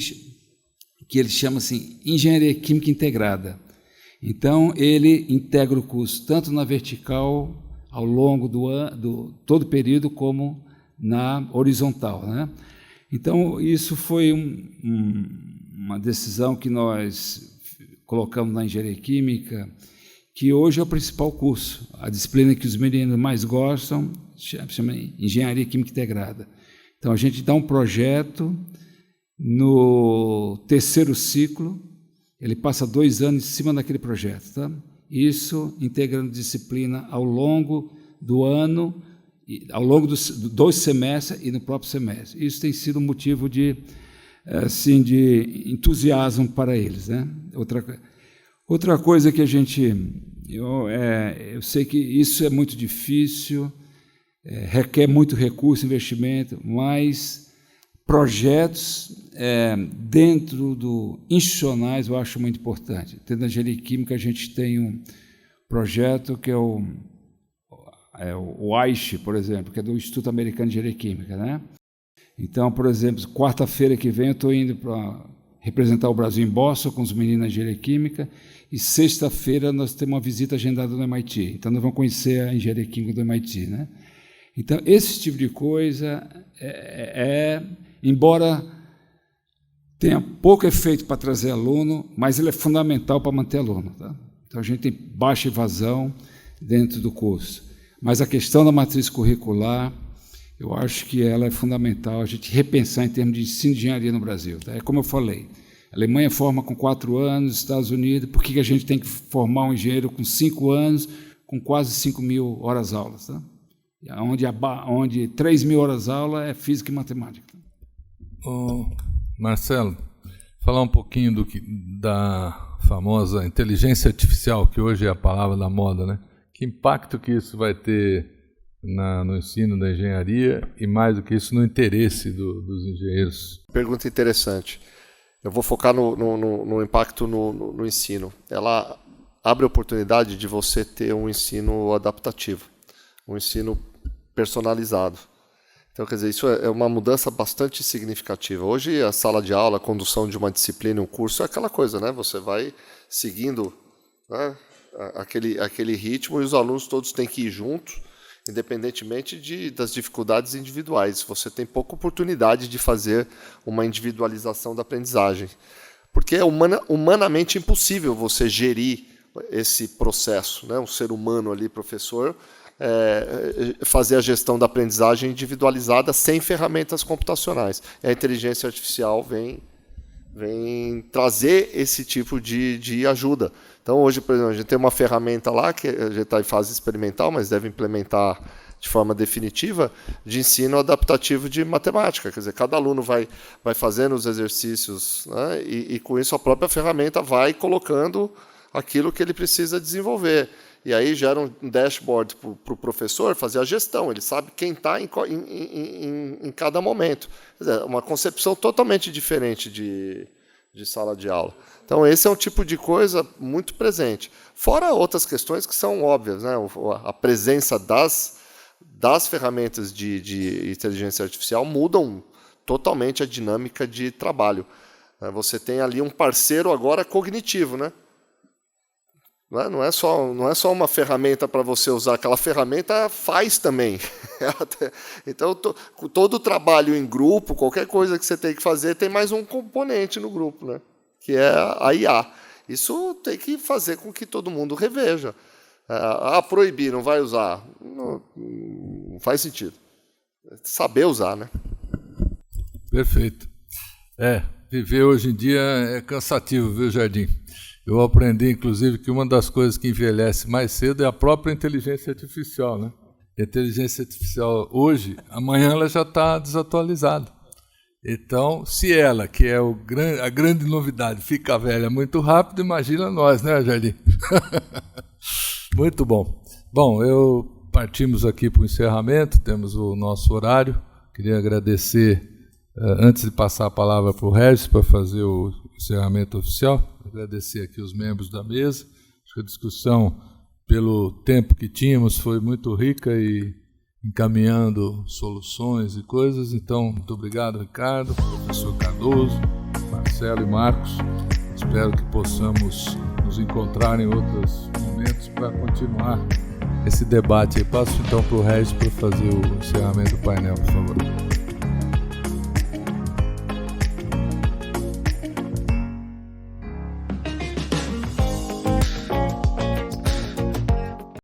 ele chama assim, Engenharia Química Integrada. Então, ele integra o curso tanto na vertical, ao longo do todo o período, como na horizontal, né? Então, isso foi uma decisão que nós colocamos na engenharia química, que hoje é o principal curso. A disciplina que os meninos mais gostam chama Engenharia Química Integrada. Então, a gente dá um projeto no 3º ciclo, ele passa 2 anos em cima daquele projeto, tá? Isso integrando disciplina ao longo do ano, ao longo dos 2 semestres e no próprio semestre. Isso tem sido um motivo de entusiasmo para eles, né? Outra coisa que eu sei que isso é muito difícil, requer muito recurso, investimento, mas projetos dentro do institucionais eu acho muito importante. Dentro da engenharia química a gente tem um projeto que é o AISH, por exemplo, que é do Instituto Americano de Engenharia Química, né? Então, por exemplo, quarta-feira que vem eu estou indo para representar o Brasil em Boston com os meninos da engenharia química e sexta-feira nós temos uma visita agendada no MIT. Então, nós vamos conhecer a engenharia química do MIT, né? Então, esse tipo de coisa embora tenha pouco efeito para trazer aluno, mas ele é fundamental para manter aluno. Tá? Então, a gente tem baixa evasão dentro do curso. Mas a questão da matriz curricular, eu acho que ela é fundamental a gente repensar em termos de ensino de engenharia no Brasil. Tá? É como eu falei, a Alemanha forma com 4 anos, Estados Unidos, por que a gente tem que formar um engenheiro com 5 anos, com quase 5.000 horas-aulas? Tá? Onde 3.000 horas-aula é física e matemática. Marcelo, falar um pouquinho da famosa inteligência artificial, que hoje é a palavra da moda, né? Que impacto que isso vai ter no ensino da engenharia e, mais do que isso, no interesse dos engenheiros? Pergunta interessante. Eu vou focar no impacto no ensino. Ela abre a oportunidade de você ter um ensino adaptativo, um ensino personalizado. Então, quer dizer, isso é uma mudança bastante significativa. Hoje, a sala de aula, a condução de uma disciplina, um curso, é aquela coisa, né? Você vai seguindo, né, aquele ritmo e os alunos todos têm que ir juntos, independentemente das dificuldades individuais. Você tem pouca oportunidade de fazer uma individualização da aprendizagem, porque é humanamente impossível você gerir esse processo, né? Um ser humano ali, professor, fazer a gestão da aprendizagem individualizada sem ferramentas computacionais. E a inteligência artificial vem trazer esse tipo de ajuda. Então, hoje, por exemplo, a gente tem uma ferramenta lá, que a gente está em fase experimental, mas deve implementar de forma definitiva, de ensino adaptativo de matemática. Quer dizer, cada aluno vai fazendo os exercícios, né, e com isso a própria ferramenta vai colocando aquilo que ele precisa desenvolver. E aí gera um dashboard para o professor fazer a gestão. Ele sabe quem está em cada momento. Quer dizer, uma concepção totalmente diferente de sala de aula. Então, esse é um tipo de coisa muito presente. Fora outras questões que são óbvias, né? A presença das ferramentas de inteligência artificial mudam totalmente a dinâmica de trabalho. Você tem ali um parceiro agora cognitivo, né? Não é só uma ferramenta para você usar, aquela ferramenta faz também. Então, todo o trabalho em grupo, qualquer coisa que você tem que fazer, tem mais um componente no grupo, né? Que é a IA. Isso tem que fazer com que todo mundo reveja. Proibir, não vai usar. Não faz sentido. Saber usar, né? Perfeito. Viver hoje em dia é cansativo, viu, Jardim? Eu aprendi, inclusive, que uma das coisas que envelhece mais cedo é a própria inteligência artificial, né? A inteligência artificial hoje, amanhã ela já está desatualizada. Então, se ela, que é a grande novidade, fica velha muito rápido, imagina nós, né, Jardim? Muito bom. Bom, partimos aqui para o encerramento, temos o nosso horário. Queria agradecer, antes de passar a palavra para o Regis, para fazer o encerramento oficial, agradecer aqui os membros da mesa. Acho que a discussão, pelo tempo que tínhamos, foi muito rica e encaminhando soluções e coisas. Então, muito obrigado, Ricardo, professor Cardoso, Marcelo e Marcos. Espero que possamos nos encontrar em outros momentos para continuar esse debate. Eu passo então para o Regis para fazer o encerramento do painel, por favor.